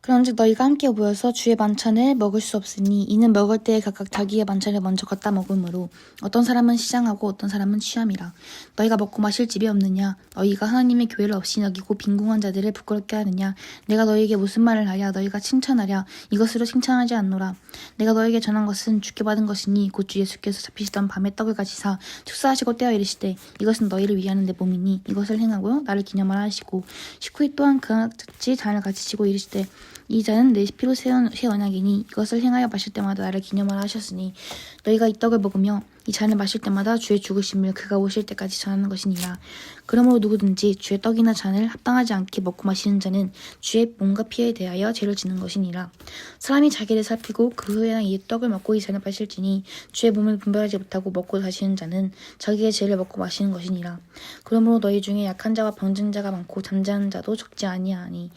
[SPEAKER 5] 그런즉 너희가 함께 모여서 주의 만찬을 먹을 수 없으니 이는 먹을 때에 각각 자기의 만찬을 먼저 갖다 먹으므로 어떤 사람은 시장하고 어떤 사람은 취함이라. 너희가 먹고 마실 집이 없느냐? 너희가 하나님의 교회를 없이 여기고 빈궁한 자들을 부끄럽게 하느냐? 내가 너희에게 무슨 말을 하랴? 너희가 칭찬하랴? 이것으로 칭찬하지 않노라. 내가 너희에게 전한 것은 주께 받은 것이니 곧 주 예수께서 잡히시던 밤에 떡을 가지사 축사하시고 떼어 이르시되 이것은 너희를 위하는 내 몸이니 이것을 행하고 나를 기념하라 하시고 식후에 또한 그같이 잔을 가지시고 이르시되 이 잔은 내 피로 새 언약이니 이것을 행하여 마실 때마다 나를 기념하라 하셨으니 너희가 이 떡을 먹으며 이 잔을 마실 때마다 주의 죽으심을 그가 오실 때까지 전하는 것이니라. 그러므로 누구든지 주의 떡이나 잔을 합당하지 않게 먹고 마시는 자는 주의 몸과 피에 대하여 죄를 지는 것이니라. 사람이 자기를 살피고 그 후에나 이 떡을 먹고 이 잔을 마실지니 주의 몸을 분별하지 못하고 먹고 다시는 자는 자기의 죄를 먹고 마시는 것이니라. 그러므로 너희 중에 약한 자와 병든 자가 많고 잠자는 자도 적지 아니하니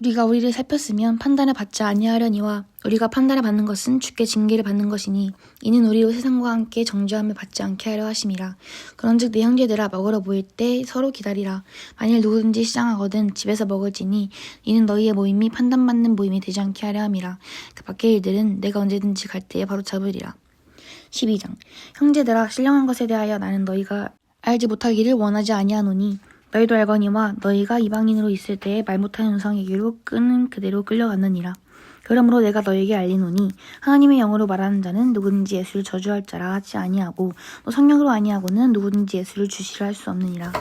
[SPEAKER 5] 우리가 우리를 살폈으면 판단을 받지 아니하려니와 우리가 판단을 받는 것은 주께 징계를 받는 것이니 이는 우리로 세상과 함께 정죄함을 받지 않게 하려 하심이라. 그런즉 내 형제들아 먹으러 모일 때 서로 기다리라. 만일 누구든지 시장하거든 집에서 먹을지니 이는 너희의 모임이 판단받는 모임이 되지 않게 하려 함이라. 그 밖의 일들은 내가 언제든지 갈 때에 바로 잡으리라. 12장 형제들아 신령한 것에 대하여 나는 너희가 알지 못하기를 원하지 아니하노니 너희도 알거니와 너희가 이방인으로 있을 때에 말 못하는 우상에게로 끄는 그대로 끌려갔느니라. 그러므로 내가 너희에게 알리노니 하나님의 영으로 말하는 자는 누구든지 예수를 저주할 자라 하지 아니하고 또 성령으로 아니하고는 누구든지 예수를 주시라 할 수 없느니라.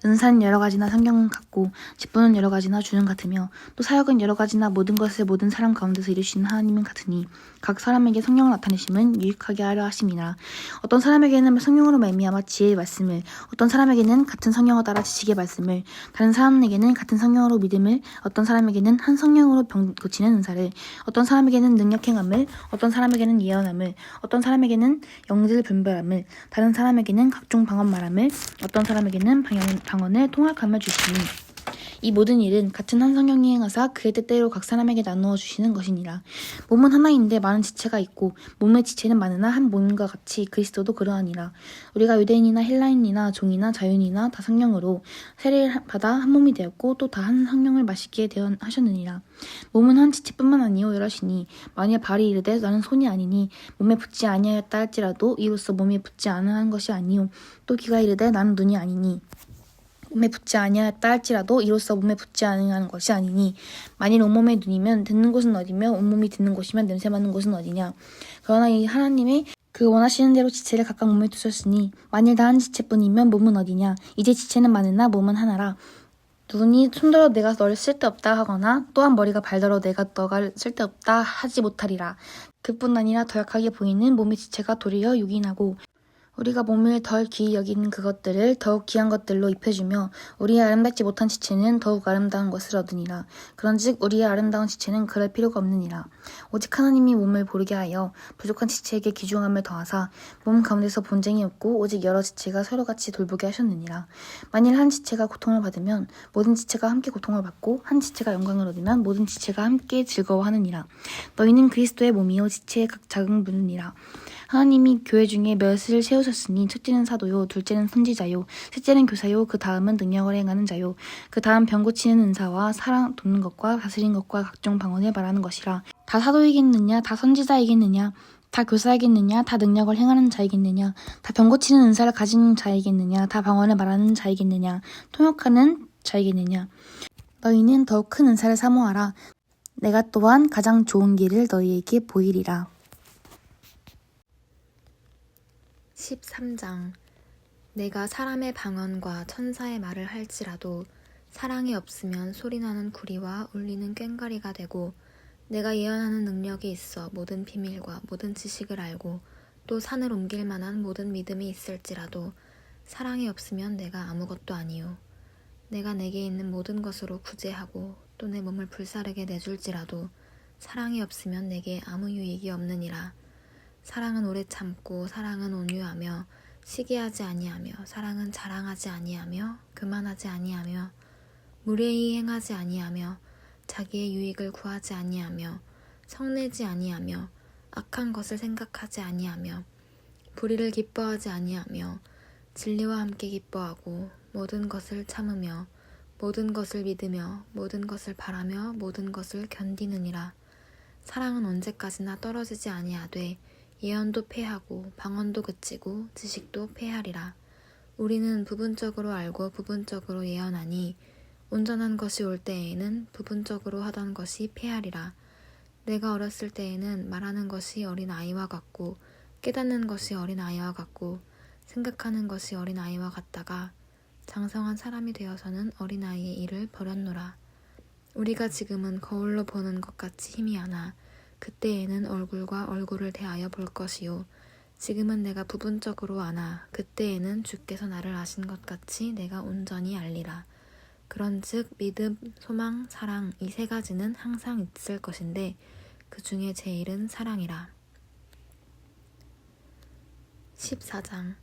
[SPEAKER 5] 은사는 여러 가지나 성경은 같고 직분은 여러 가지나 주는 같으며 또 사역은 여러 가지나 모든 것을 모든 사람 가운데서 이루시는 하나님은 같으니 각 사람에게 성령을 나타내심은 유익하게 하려 하심이라. 어떤 사람에게는 성령으로 말미암아 지혜의 말씀을 어떤 사람에게는 같은 성령을 따라 지식의 말씀을 다른 사람에게는 같은 성령으로 믿음을 어떤 사람에게는 한 성령으로 병 고치는 은사를 어떤 사람에게는 능력 행함을 어떤 사람에게는 예언함을 어떤 사람에게는 영들 분별함을 다른 사람에게는 각종 방언 말함을 어떤 사람에게는 방언을 통역함을 주시니 이 모든 일은 같은 한 성령이 행하사 그의 뜻대로 각 사람에게 나누어 주시는 것이니라. 몸은 하나인데 많은 지체가 있고 몸의 지체는 많으나 한 몸과 같이 그리스도도 그러하니라. 우리가 유대인이나 헬라인이나 종이나 자유인이나 다 성령으로 세례를 받아 한 몸이 되었고 또 다 한 성령을 마시게 하셨느니라. 몸은 한 지체뿐만 아니요 여럿이니 만일 발이 이르되 나는 손이 아니니 몸에 붙지 아니하였다 할지라도 이로써 몸에 붙지 않은 것이 아니요 또 귀가 이르되 나는 눈이 아니니 몸에 붙지 아니하였다 할지라도 이로써 몸에 붙지 아니하는 것이 아니니 만일 온몸에 눈이면 듣는 곳은 어디며 온몸이 듣는 곳이면 냄새 맡는 곳은 어디냐. 그러나 이 하나님의 그 원하시는 대로 지체를 각각 몸에 두셨으니 만일 다 한 지체뿐이면 몸은 어디냐. 이제 지체는 많으나 몸은 하나라. 눈이 손들어 내가 너를 쓸데없다 하거나 또한 머리가 발더러 내가 너가 쓸데없다 하지 못하리라. 그뿐 아니라 더 약하게 보이는 몸의 지체가 도리어 유긴하고 우리가 몸을 덜 귀히 여기는 그것들을 더욱 귀한 것들로 입혀주며 우리의 아름답지 못한 지체는 더욱 아름다운 것을 얻으니라. 그런즉 우리의 아름다운 지체는 그럴 필요가 없느니라. 오직 하나님이 몸을 보르게 하여 부족한 지체에게 귀중함을 더하사 몸 가운데서 본쟁이 없고 오직 여러 지체가 서로같이 돌보게 하셨느니라. 만일 한 지체가 고통을 받으면 모든 지체가 함께 고통을 받고 한 지체가 영광을 얻으면 모든 지체가 함께 즐거워하느니라. 너희는 그리스도의 몸이요 지체의 각 작은 분이라. 하나님이 교회 중에 몇을 세우셨으니 첫째는 사도요 둘째는 선지자요 셋째는 교사요 그 다음은 능력을 행하는 자요 그 다음 병 고치는 은사와 사랑 돕는 것과 다스린 것과 각종 방언을 말하는 것이라. 다 사도이겠느냐 다 선지자이겠느냐 다 교사이겠느냐 다 능력을 행하는 자이겠느냐 다 병 고치는 은사를 가진 자이겠느냐 다 방언을 말하는 자이겠느냐 통역하는 자이겠느냐. 너희는 더욱 큰 은사를 사모하라. 내가 또한 가장 좋은 길을 너희에게 보이리라.
[SPEAKER 1] 13장 내가 사람의 방언과 천사의 말을 할지라도 사랑이 없으면 소리나는 구리와 울리는 꽹과리가 되고 내가 예언하는 능력이 있어 모든 비밀과 모든 지식을 알고 또 산을 옮길 만한 모든 믿음이 있을지라도 사랑이 없으면 내가 아무것도 아니요. 내가 내게 있는 모든 것으로 구제하고 또 내 몸을 불사르게 내줄지라도 사랑이 없으면 내게 아무 유익이 없느니라. 사랑은 오래 참고 사랑은 온유하며 시기하지 아니하며 사랑은 자랑하지 아니하며 교만하지 아니하며 무례히 행하지 아니하며 자기의 유익을 구하지 아니하며 성내지 아니하며 악한 것을 생각하지 아니하며 불의를 기뻐하지 아니하며 진리와 함께 기뻐하고 모든 것을 참으며 모든 것을 믿으며 모든 것을 바라며 모든 것을 견디느니라. 사랑은 언제까지나 떨어지지 아니하되 예언도 패하고 방언도 그치고 지식도 패하리라. 우리는 부분적으로 알고 부분적으로 예언하니 온전한 것이 올 때에는 부분적으로 하던 것이 패하리라. 내가 어렸을 때에는 말하는 것이 어린아이와 같고 깨닫는 것이 어린아이와 같고 생각하는 것이 어린아이와 같다가 장성한 사람이 되어서는 어린아이의 일을 버렸노라. 우리가 지금은 거울로 보는 것 같이 희미하나 그때에는 얼굴과 얼굴을 대하여 볼 것이요 지금은 내가 부분적으로 아나 그때에는 주께서 나를 아신 것 같이 내가 온전히 알리라. 그런즉 믿음, 소망, 사랑 이 세 가지는 항상 있을 것인데 그 중에 제일은 사랑이라. 14장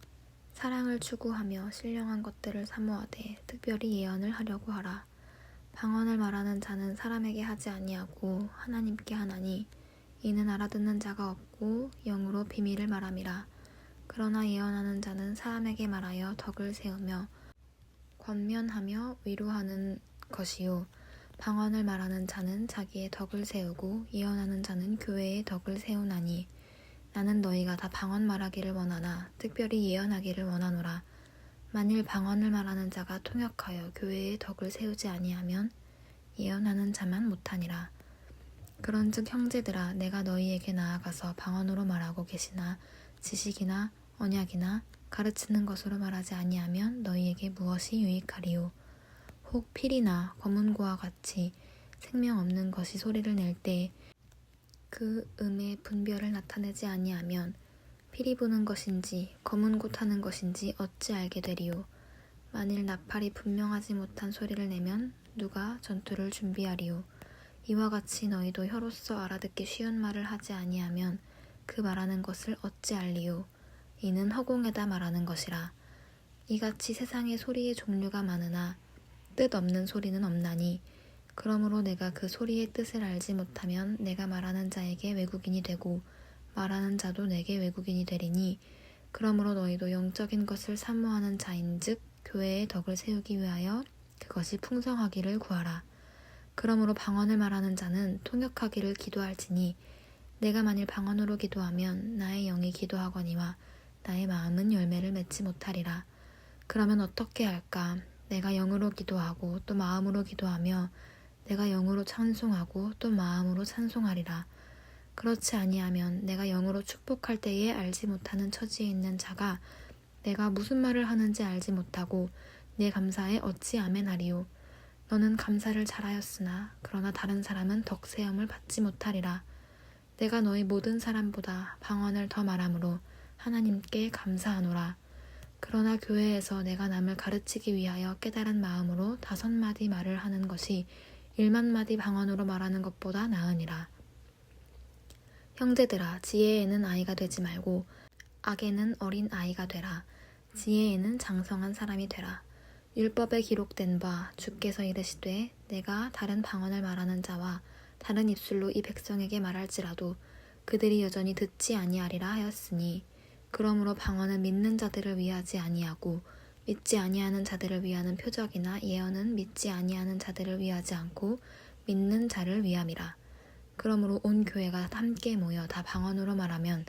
[SPEAKER 1] 사랑을 추구하며 신령한 것들을 사모하되 특별히 예언을 하려고 하라. 방언을 말하는 자는 사람에게 하지 아니하고 하나님께 하나니 이는 알아듣는 자가 없고 영으로 비밀을 말함이라. 그러나 예언하는 자는 사람에게 말하여 덕을 세우며 권면하며 위로하는 것이요 방언을 말하는 자는 자기의 덕을 세우고 예언하는 자는 교회의 덕을 세우나니 나는 너희가 다 방언 말하기를 원하나 특별히 예언하기를 원하노라. 만일 방언을 말하는 자가 통역하여 교회의 덕을 세우지 아니하면 예언하는 자만 못하니라. 그런즉 형제들아 내가 너희에게 나아가서 방언으로 말하고 계시나 지식이나 언약이나 가르치는 것으로 말하지 아니하면 너희에게 무엇이 유익하리요. 혹 필이나 검은고와 같이 생명 없는 것이 소리를 낼 때 그 음의 분별을 나타내지 아니하면 필이 부는 것인지 검은고 타는 것인지 어찌 알게 되리요. 만일 나팔이 분명하지 못한 소리를 내면 누가 전투를 준비하리요. 이와 같이 너희도 혀로서 알아듣기 쉬운 말을 하지 아니하면 그 말하는 것을 어찌 알리요. 이는 허공에다 말하는 것이라. 이같이 세상에 소리의 종류가 많으나 뜻 없는 소리는 없나니 그러므로 내가 그 소리의 뜻을 알지 못하면 내가 말하는 자에게 외국인이 되고 말하는 자도 내게 외국인이 되리니 그러므로 너희도 영적인 것을 사모하는 자인즉 교회의 덕을 세우기 위하여 그것이 풍성하기를 구하라. 그러므로 방언을 말하는 자는 통역하기를 기도할지니 내가 만일 방언으로 기도하면 나의 영이 기도하거니와 나의 마음은 열매를 맺지 못하리라. 그러면 어떻게 할까? 내가 영으로 기도하고 또 마음으로 기도하며 내가 영으로 찬송하고 또 마음으로 찬송하리라. 그렇지 아니하면 내가 영으로 축복할 때에 알지 못하는 처지에 있는 자가 내가 무슨 말을 하는지 알지 못하고 내 감사에 어찌 아멘하리요. 너는 감사를 잘하였으나 그러나 다른 사람은 덕세움을 받지 못하리라. 내가 너희 모든 사람보다 방언을 더 말함으로 하나님께 감사하노라. 그러나 교회에서 내가 남을 가르치기 위하여 깨달은 마음으로 5마디 말을 하는 것이 1만마디 방언으로 말하는 것보다 나으니라. 형제들아 지혜에는 아이가 되지 말고 악에는 어린 아이가 되라. 지혜에는 장성한 사람이 되라. 율법에 기록된 바 주께서 이르시되 내가 다른 방언을 말하는 자와 다른 입술로 이 백성에게 말할지라도 그들이 여전히 듣지 아니하리라 하였으니 그러므로 방언은 믿는 자들을 위하지 아니하고 믿지 아니하는 자들을 위하는 표적이나 예언은 믿지 아니하는 자들을 위하지 않고 믿는 자를 위함이라. 그러므로 온 교회가 함께 모여 다 방언으로 말하면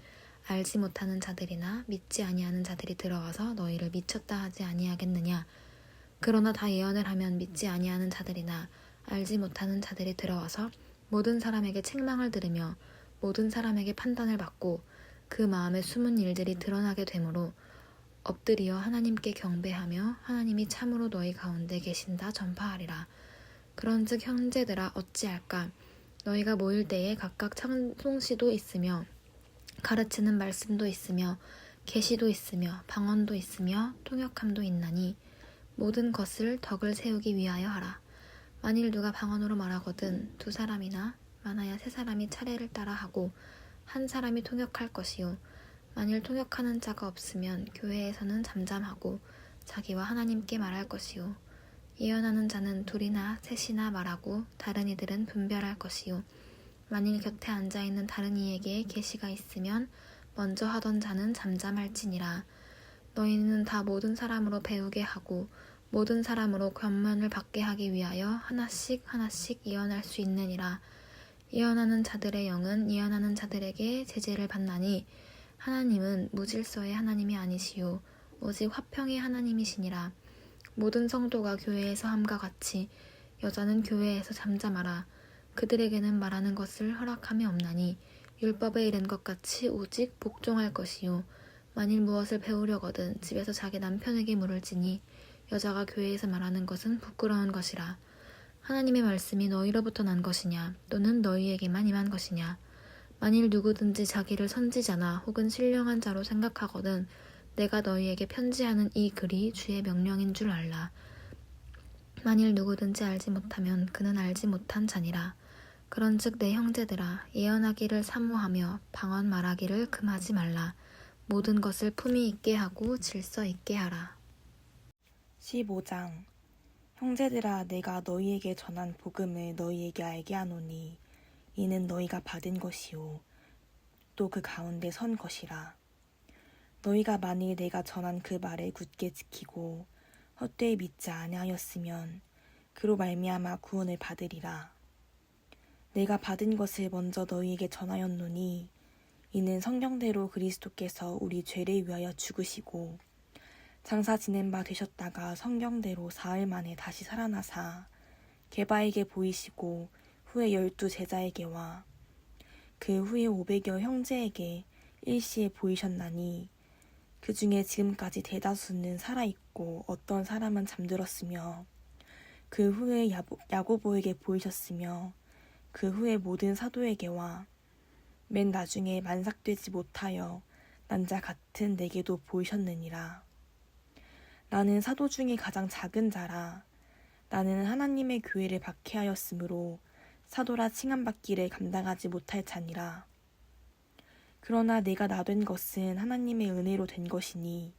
[SPEAKER 1] 알지 못하는 자들이나 믿지 아니하는 자들이 들어가서 너희를 미쳤다 하지 아니하겠느냐. 그러나 다 예언을 하면 믿지 아니하는 자들이나 알지 못하는 자들이 들어와서 모든 사람에게 책망을 들으며 모든 사람에게 판단을 받고 그 마음에 숨은 일들이 드러나게 되므로 엎드려 하나님께 경배하며 하나님이 참으로 너희 가운데 계신다 전파하리라. 그런즉 형제들아 어찌할까? 너희가 모일 때에 각각 찬송시도 있으며 가르치는 말씀도 있으며 계시도 있으며 방언도 있으며 통역함도 있나니 모든 것을 덕을 세우기 위하여 하라. 만일 누가 방언으로 말하거든 2사람이나 많아야 3사람이 차례를 따라 하고 한 사람이 통역할 것이요. 만일 통역하는 자가 없으면 교회에서는 잠잠하고 자기와 하나님께 말할 것이요. 예언하는 자는 2이나 3이나 말하고 다른 이들은 분별할 것이요. 만일 곁에 앉아있는 다른 이에게 계시가 있으면 먼저 하던 자는 잠잠할지니라. 너희는 다 모든 사람으로 배우게 하고 모든 사람으로 권면을 받게 하기 위하여 하나씩 예언할 수 있느니라. 예언하는 자들의 영은 예언하는 자들에게 제재를 받나니 하나님은 무질서의 하나님이 아니시요 오직 화평의 하나님이시니라. 모든 성도가 교회에서 함과 같이 여자는 교회에서 잠잠하라. 그들에게는 말하는 것을 허락함이 없나니 율법에 이른 것 같이 오직 복종할 것이요. 만일 무엇을 배우려거든 집에서 자기 남편에게 물을지니 여자가 교회에서 말하는 것은 부끄러운 것이라. 하나님의 말씀이 너희로부터 난 것이냐 또는 너희에게만 임한 것이냐. 만일 누구든지 자기를 선지자나 혹은 신령한 자로 생각하거든 내가 너희에게 편지하는 이 글이 주의 명령인 줄 알라. 만일 누구든지 알지 못하면 그는 알지 못한 자니라. 그런즉 내 형제들아 예언하기를 사모하며 방언 말하기를 금하지 말라. 모든 것을 품위 있게 하고 질서 있게 하라.
[SPEAKER 2] 15장. 형제들아 내가 너희에게 전한 복음을 너희에게 알게 하노니 이는 너희가 받은 것이요 또 그 가운데 선 것이라. 너희가 만일 내가 전한 그 말을 굳게 지키고 헛되이 믿지 아니하였으면 그로 말미암아 구원을 받으리라. 내가 받은 것을 먼저 너희에게 전하였노니 이는 성경대로 그리스도께서 우리 죄를 위하여 죽으시고 장사 지낸 바 되셨다가 성경대로 사흘 만에 다시 살아나사 게바에게 보이시고 후에 12 제자에게와 그 후에 500여 형제에게 일시에 보이셨나니 그 중에 지금까지 대다수는 살아있고 어떤 사람은 잠들었으며 그 후에 야고보에게 보이셨으며 그 후에 모든 사도에게와 맨 나중에 만삭되지 못하여 난 자 같은 내게도 보이셨느니라. 나는 사도 중에 가장 작은 자라. 나는 하나님의 교회를 박해하였으므로 사도라 칭함받기를 감당하지 못할 자니라. 그러나 내가 나된 것은 하나님의 은혜로 된 것이니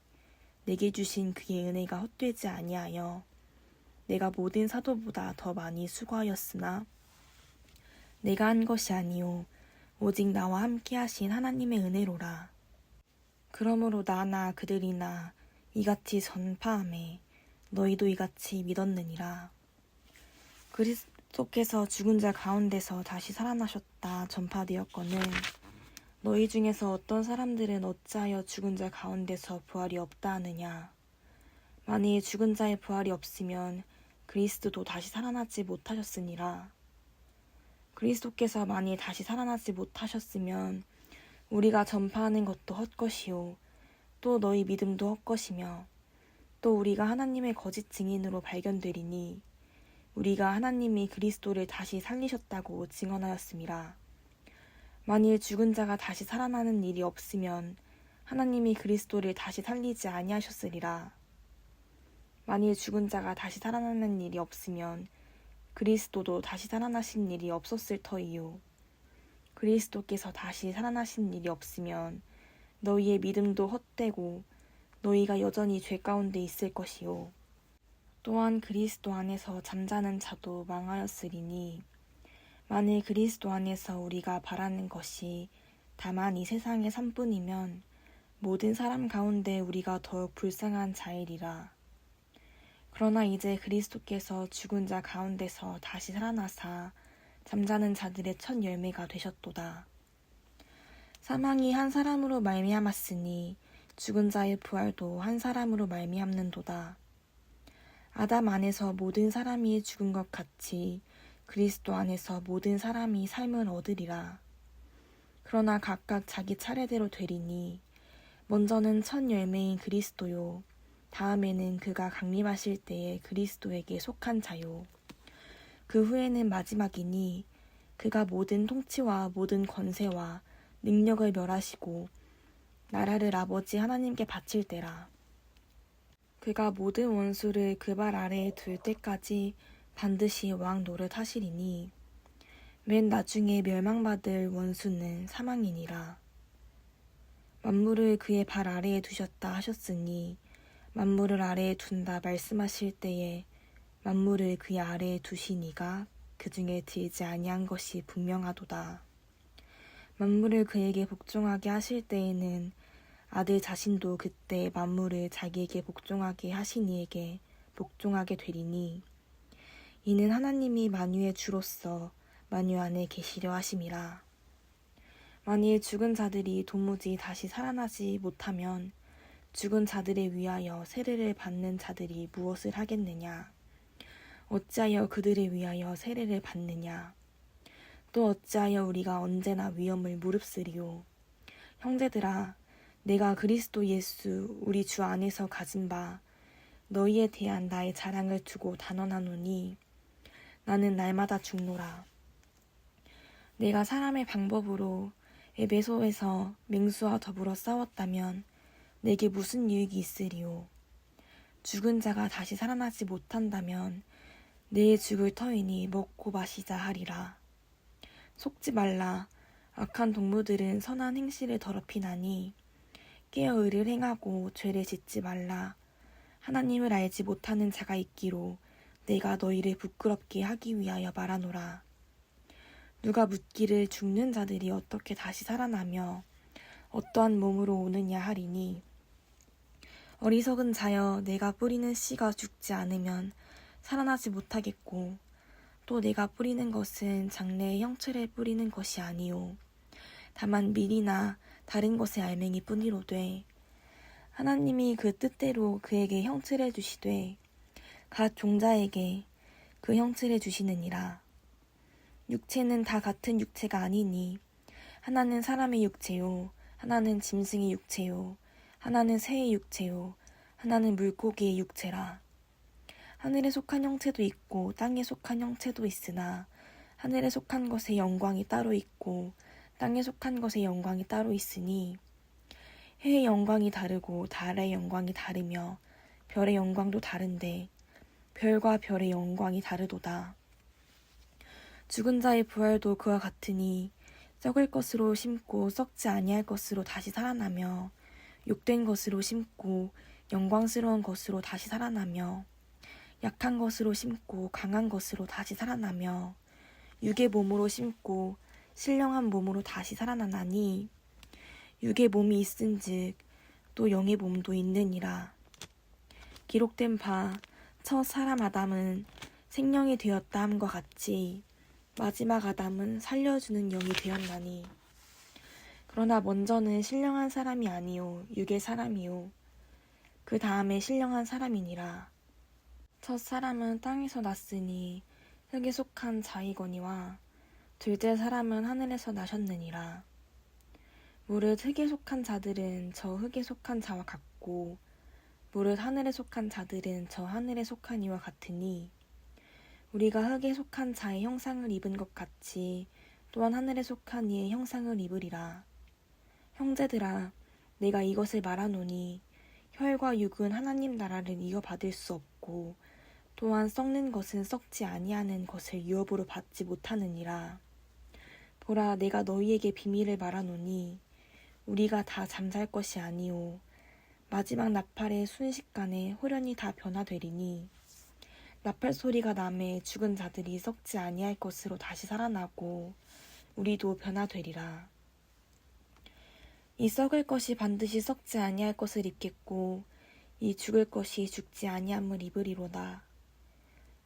[SPEAKER 2] 내게 주신 그의 은혜가 헛되지 아니하여 내가 모든 사도보다 더 많이 수고하였으나 내가 한 것이 아니요 오직 나와 함께 하신 하나님의 은혜로라. 그러므로 나나 그들이나 이같이 전파하매 너희도 이같이 믿었느니라. 그리스도께서 죽은 자 가운데서 다시 살아나셨다 전파되었거늘 너희 중에서 어떤 사람들은 어찌하여 죽은 자 가운데서 부활이 없다 하느냐. 만일 죽은 자의 부활이 없으면 그리스도도 다시 살아나지 못하셨으니라. 그리스도께서 만일 다시 살아나지 못하셨으면 우리가 전파하는 것도 헛것이요 또 너희 믿음도 헛것이며 또 우리가 하나님의 거짓 증인으로 발견되리니 우리가 하나님이 그리스도를 다시 살리셨다고 증언하였음이라. 만일 죽은 자가 다시 살아나는 일이 없으면 하나님이 그리스도를 다시 살리지 아니하셨으리라. 만일 죽은 자가 다시 살아나는 일이 없으면 그리스도도 다시 살아나신 일이 없었을 터이요. 그리스도께서 다시 살아나신 일이 없으면 너희의 믿음도 헛되고 너희가 여전히 죄 가운데 있을 것이요. 또한 그리스도 안에서 잠자는 자도 망하였으리니 만일 그리스도 안에서 우리가 바라는 것이 다만 이 세상의 삶뿐이면 모든 사람 가운데 우리가 더욱 불쌍한 자이리라. 그러나 이제 그리스도께서 죽은 자 가운데서 다시 살아나사 잠자는 자들의 첫 열매가 되셨도다. 사망이 한 사람으로 말미암았으니 죽은 자의 부활도 한 사람으로 말미암는도다. 아담 안에서 모든 사람이 죽은 것 같이 그리스도 안에서 모든 사람이 삶을 얻으리라. 그러나 각각 자기 차례대로 되리니 먼저는 첫 열매인 그리스도요 다음에는 그가 강림하실 때에 그리스도에게 속한 자요 그 후에는 마지막이니 그가 모든 통치와 모든 권세와 능력을 멸하시고 나라를 아버지 하나님께 바칠 때라. 그가 모든 원수를 그 발 아래에 둘 때까지 반드시 왕 노릇하시리니 맨 나중에 멸망받을 원수는 사망이니라. 만물을 그의 발 아래에 두셨다 하셨으니 만물을 아래에 둔다 말씀하실 때에 만물을 그의 아래에 두시니가 그 중에 들지 아니한 것이 분명하도다. 만물을 그에게 복종하게 하실 때에는 아들 자신도 그때 만물을 자기에게 복종하게 하신 이에게 복종하게 되리니 이는 하나님이 만유의 주로서 만유 안에 계시려 하심이라. 만일 죽은 자들이 도무지 다시 살아나지 못하면 죽은 자들에 위하여 세례를 받는 자들이 무엇을 하겠느냐? 어찌하여 그들을 위하여 세례를 받느냐? 또 어찌하여 우리가 언제나 위험을 무릅쓰리요? 형제들아, 내가 그리스도 예수 우리 주 안에서 가진 바 너희에 대한 나의 자랑을 두고 단언하노니 나는 날마다 죽노라. 내가 사람의 방법으로 에베소에서 맹수와 더불어 싸웠다면 내게 무슨 유익이 있으리요? 죽은 자가 다시 살아나지 못한다면 내 죽을 터이니 먹고 마시자 하리라. 속지 말라. 악한 동무들은 선한 행실을 더럽히나니 깨어 의를 행하고 죄를 짓지 말라. 하나님을 알지 못하는 자가 있기로 내가 너희를 부끄럽게 하기 위하여 말하노라. 누가 묻기를 죽는 자들이 어떻게 다시 살아나며 어떠한 몸으로 오느냐 하리니 어리석은 자여, 내가 뿌리는 씨가 죽지 않으면 살아나지 못하겠고 또 내가 뿌리는 것은 장래의 형체를 뿌리는 것이 아니요 다만 밀이나 다른 것의 알맹이 뿐이로되 하나님이 그 뜻대로 그에게 형체를 주시되 각 종자에게 그 형체를 주시느니라. 육체는 다 같은 육체가 아니니 하나는 사람의 육체요 하나는 짐승의 육체요 하나는 새의 육체요 하나는 물고기의 육체라. 하늘에 속한 형체도 있고 땅에 속한 형체도 있으나 하늘에 속한 것의 영광이 따로 있고 땅에 속한 것의 영광이 따로 있으니 해의 영광이 다르고 달의 영광이 다르며 별의 영광도 다른데 별과 별의 영광이 다르도다. 죽은 자의 부활도 그와 같으니 썩을 것으로 심고 썩지 아니할 것으로 다시 살아나며 욕된 것으로 심고 영광스러운 것으로 다시 살아나며 약한 것으로 심고 강한 것으로 다시 살아나며 육의 몸으로 심고 신령한 몸으로 다시 살아나나니 육의 몸이 있은즉 또 영의 몸도 있느니라. 기록된 바 첫 사람 아담은 생명이 되었다 함과 같이 마지막 아담은 살려주는 영이 되었나니 그러나 먼저는 신령한 사람이 아니요 육의 사람이요 그 다음에 신령한 사람이니라. 첫 사람은 땅에서 났으니 흙에 속한 자이거니와 둘째 사람은 하늘에서 나셨느니라. 무릇 흙에 속한 자들은 저 흙에 속한 자와 같고 무릇 하늘에 속한 자들은 저 하늘에 속한 이와 같으니 우리가 흙에 속한 자의 형상을 입은 것 같이 또한 하늘에 속한 이의 형상을 입으리라. 형제들아, 내가 이것을 말하노니 혈과 육은 하나님 나라를 이어받을 수 없고 또한 썩는 것은 썩지 아니하는 것을 유업으로 받지 못하느니라. 보라, 내가 너희에게 비밀을 말하노니 우리가 다 잠잘 것이 아니오 마지막 나팔의 순식간에 홀연히 다 변화되리니 나팔 소리가 나매 죽은 자들이 썩지 아니할 것으로 다시 살아나고 우리도 변화되리라. 이 썩을 것이 반드시 썩지 아니할 것을 입겠고 이 죽을 것이 죽지 아니함을 입으리로다.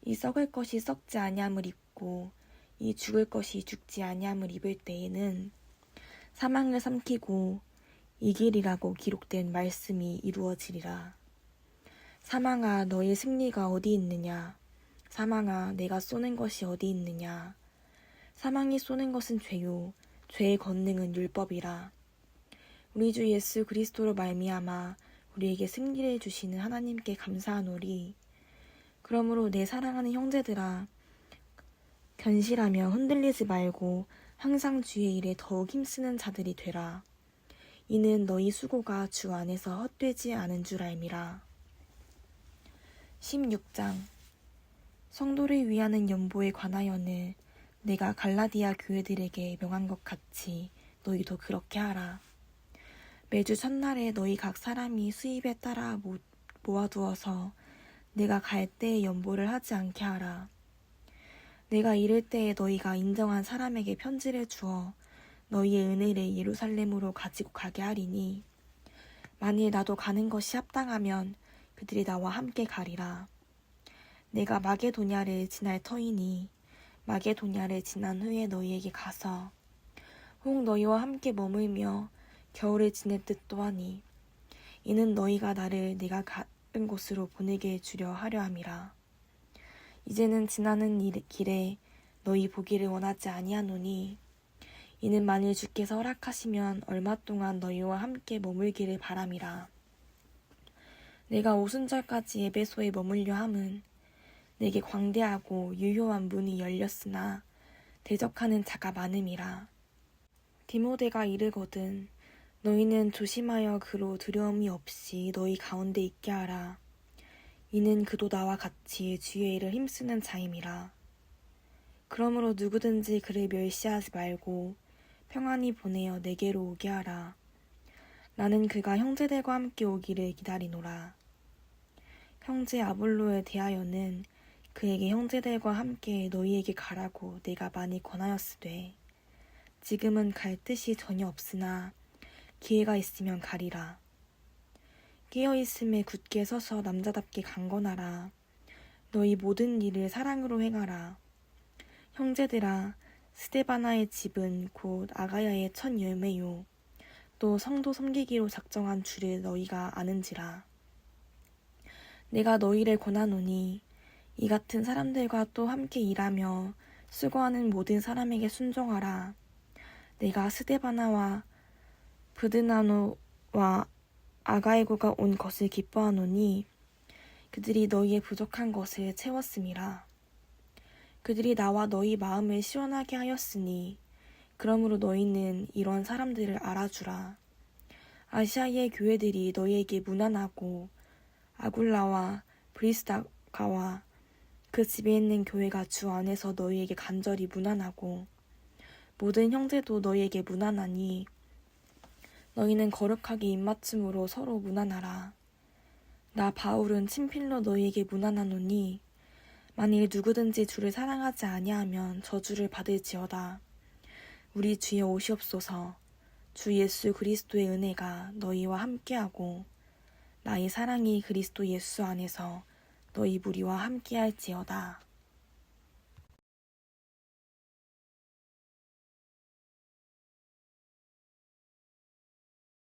[SPEAKER 2] 이 썩을 것이 썩지 아니함을 입고 이 죽을 것이 죽지 아니함을 입을 때에는 사망을 삼키고 이길이라고 기록된 말씀이 이루어지리라. 사망아, 너의 승리가 어디 있느냐? 사망아, 내가 쏘는 것이 어디 있느냐? 사망이 쏘는 것은 죄요 죄의 권능은 율법이라. 우리 주 예수 그리스도로 말미암아 우리에게 승리를 주시는 하나님께 감사하노리. 그러므로 내 사랑하는 형제들아, 견실하며 흔들리지 말고 항상 주의 일에 더욱 힘쓰는 자들이 되라. 이는 너희 수고가 주 안에서 헛되지 않은 줄 알미라. 16장 성도를 위하는 연보에 관하여는 내가 갈라디아 교회들에게 명한 것 같이 너희도 그렇게 하라. 매주 첫날에 너희 각 사람이 수입에 따라 모아두어서 내가 갈 때에 연보를 하지 않게 하라. 내가 이를 때에 너희가 인정한 사람에게 편지를 주어 너희의 은혜를 예루살렘으로 가지고 가게 하리니 만일 나도 가는 것이 합당하면 그들이 나와 함께 가리라. 내가 마게도냐를 지날 터이니 마게도냐를 지난 후에 너희에게 가서 혹 너희와 함께 머물며 겨울을 지낼 듯도 하니 이는 너희가 나를 내가 가는 곳으로 보내게 해주려 하려 함이라. 이제는 지나는 길에 너희 보기를 원하지 아니하노니 이는 만일 주께서 허락하시면 얼마 동안 너희와 함께 머물기를 바람이라. 내가 오순절까지 에베소에 머물려 함은 내게 광대하고 유효한 문이 열렸으나 대적하는 자가 많음이라. 디모데가 이르거든 너희는 조심하여 그로 두려움이 없이 너희 가운데 있게 하라. 이는 그도 나와 같이 주의 일을 힘쓰는 자임이라. 그러므로 누구든지 그를 멸시하지 말고 평안히 보내어 내게로 오게 하라. 나는 그가 형제들과 함께 오기를 기다리노라. 형제 아볼로에 대하여는 그에게 형제들과 함께 너희에게 가라고 내가 많이 권하였으되 지금은 갈 뜻이 전혀 없으나 기회가 있으면 가리라. 깨어있음에 굳게 서서 남자답게 강건하라. 너희 모든 일을 사랑으로 행하라. 형제들아, 스데바나의 집은 곧 아가야의 첫 열매요. 또 성도 섬기기로 작정한 줄을 너희가 아는지라. 내가 너희를 권하노니 이 같은 사람들과 또 함께 일하며 수고하는 모든 사람에게 순종하라. 내가 스데바나와 브드나노와 아가이고가 온 것을 기뻐하노니 그들이 너희의 부족한 것을 채웠음이라. 그들이 나와 너희 마음을 시원하게 하였으니 그러므로 너희는 이런 사람들을 알아주라. 아시아의 교회들이 너희에게 무난하고 아굴라와 브리스다가와 그 집에 있는 교회가 주 안에서 너희에게 간절히 무난하고 모든 형제도 너희에게 무난하니 너희는 거룩하게 입맞춤으로 서로 무난하라. 나 바울은 친필로 너희에게 무난하노니 만일 누구든지 주를 사랑하지 아니하면 저주를 받을지어다. 우리 주여 오시옵소서. 주 예수 그리스도의 은혜가 너희와 함께하고 나의 사랑이 그리스도 예수 안에서 너희 무리와 함께할지어다.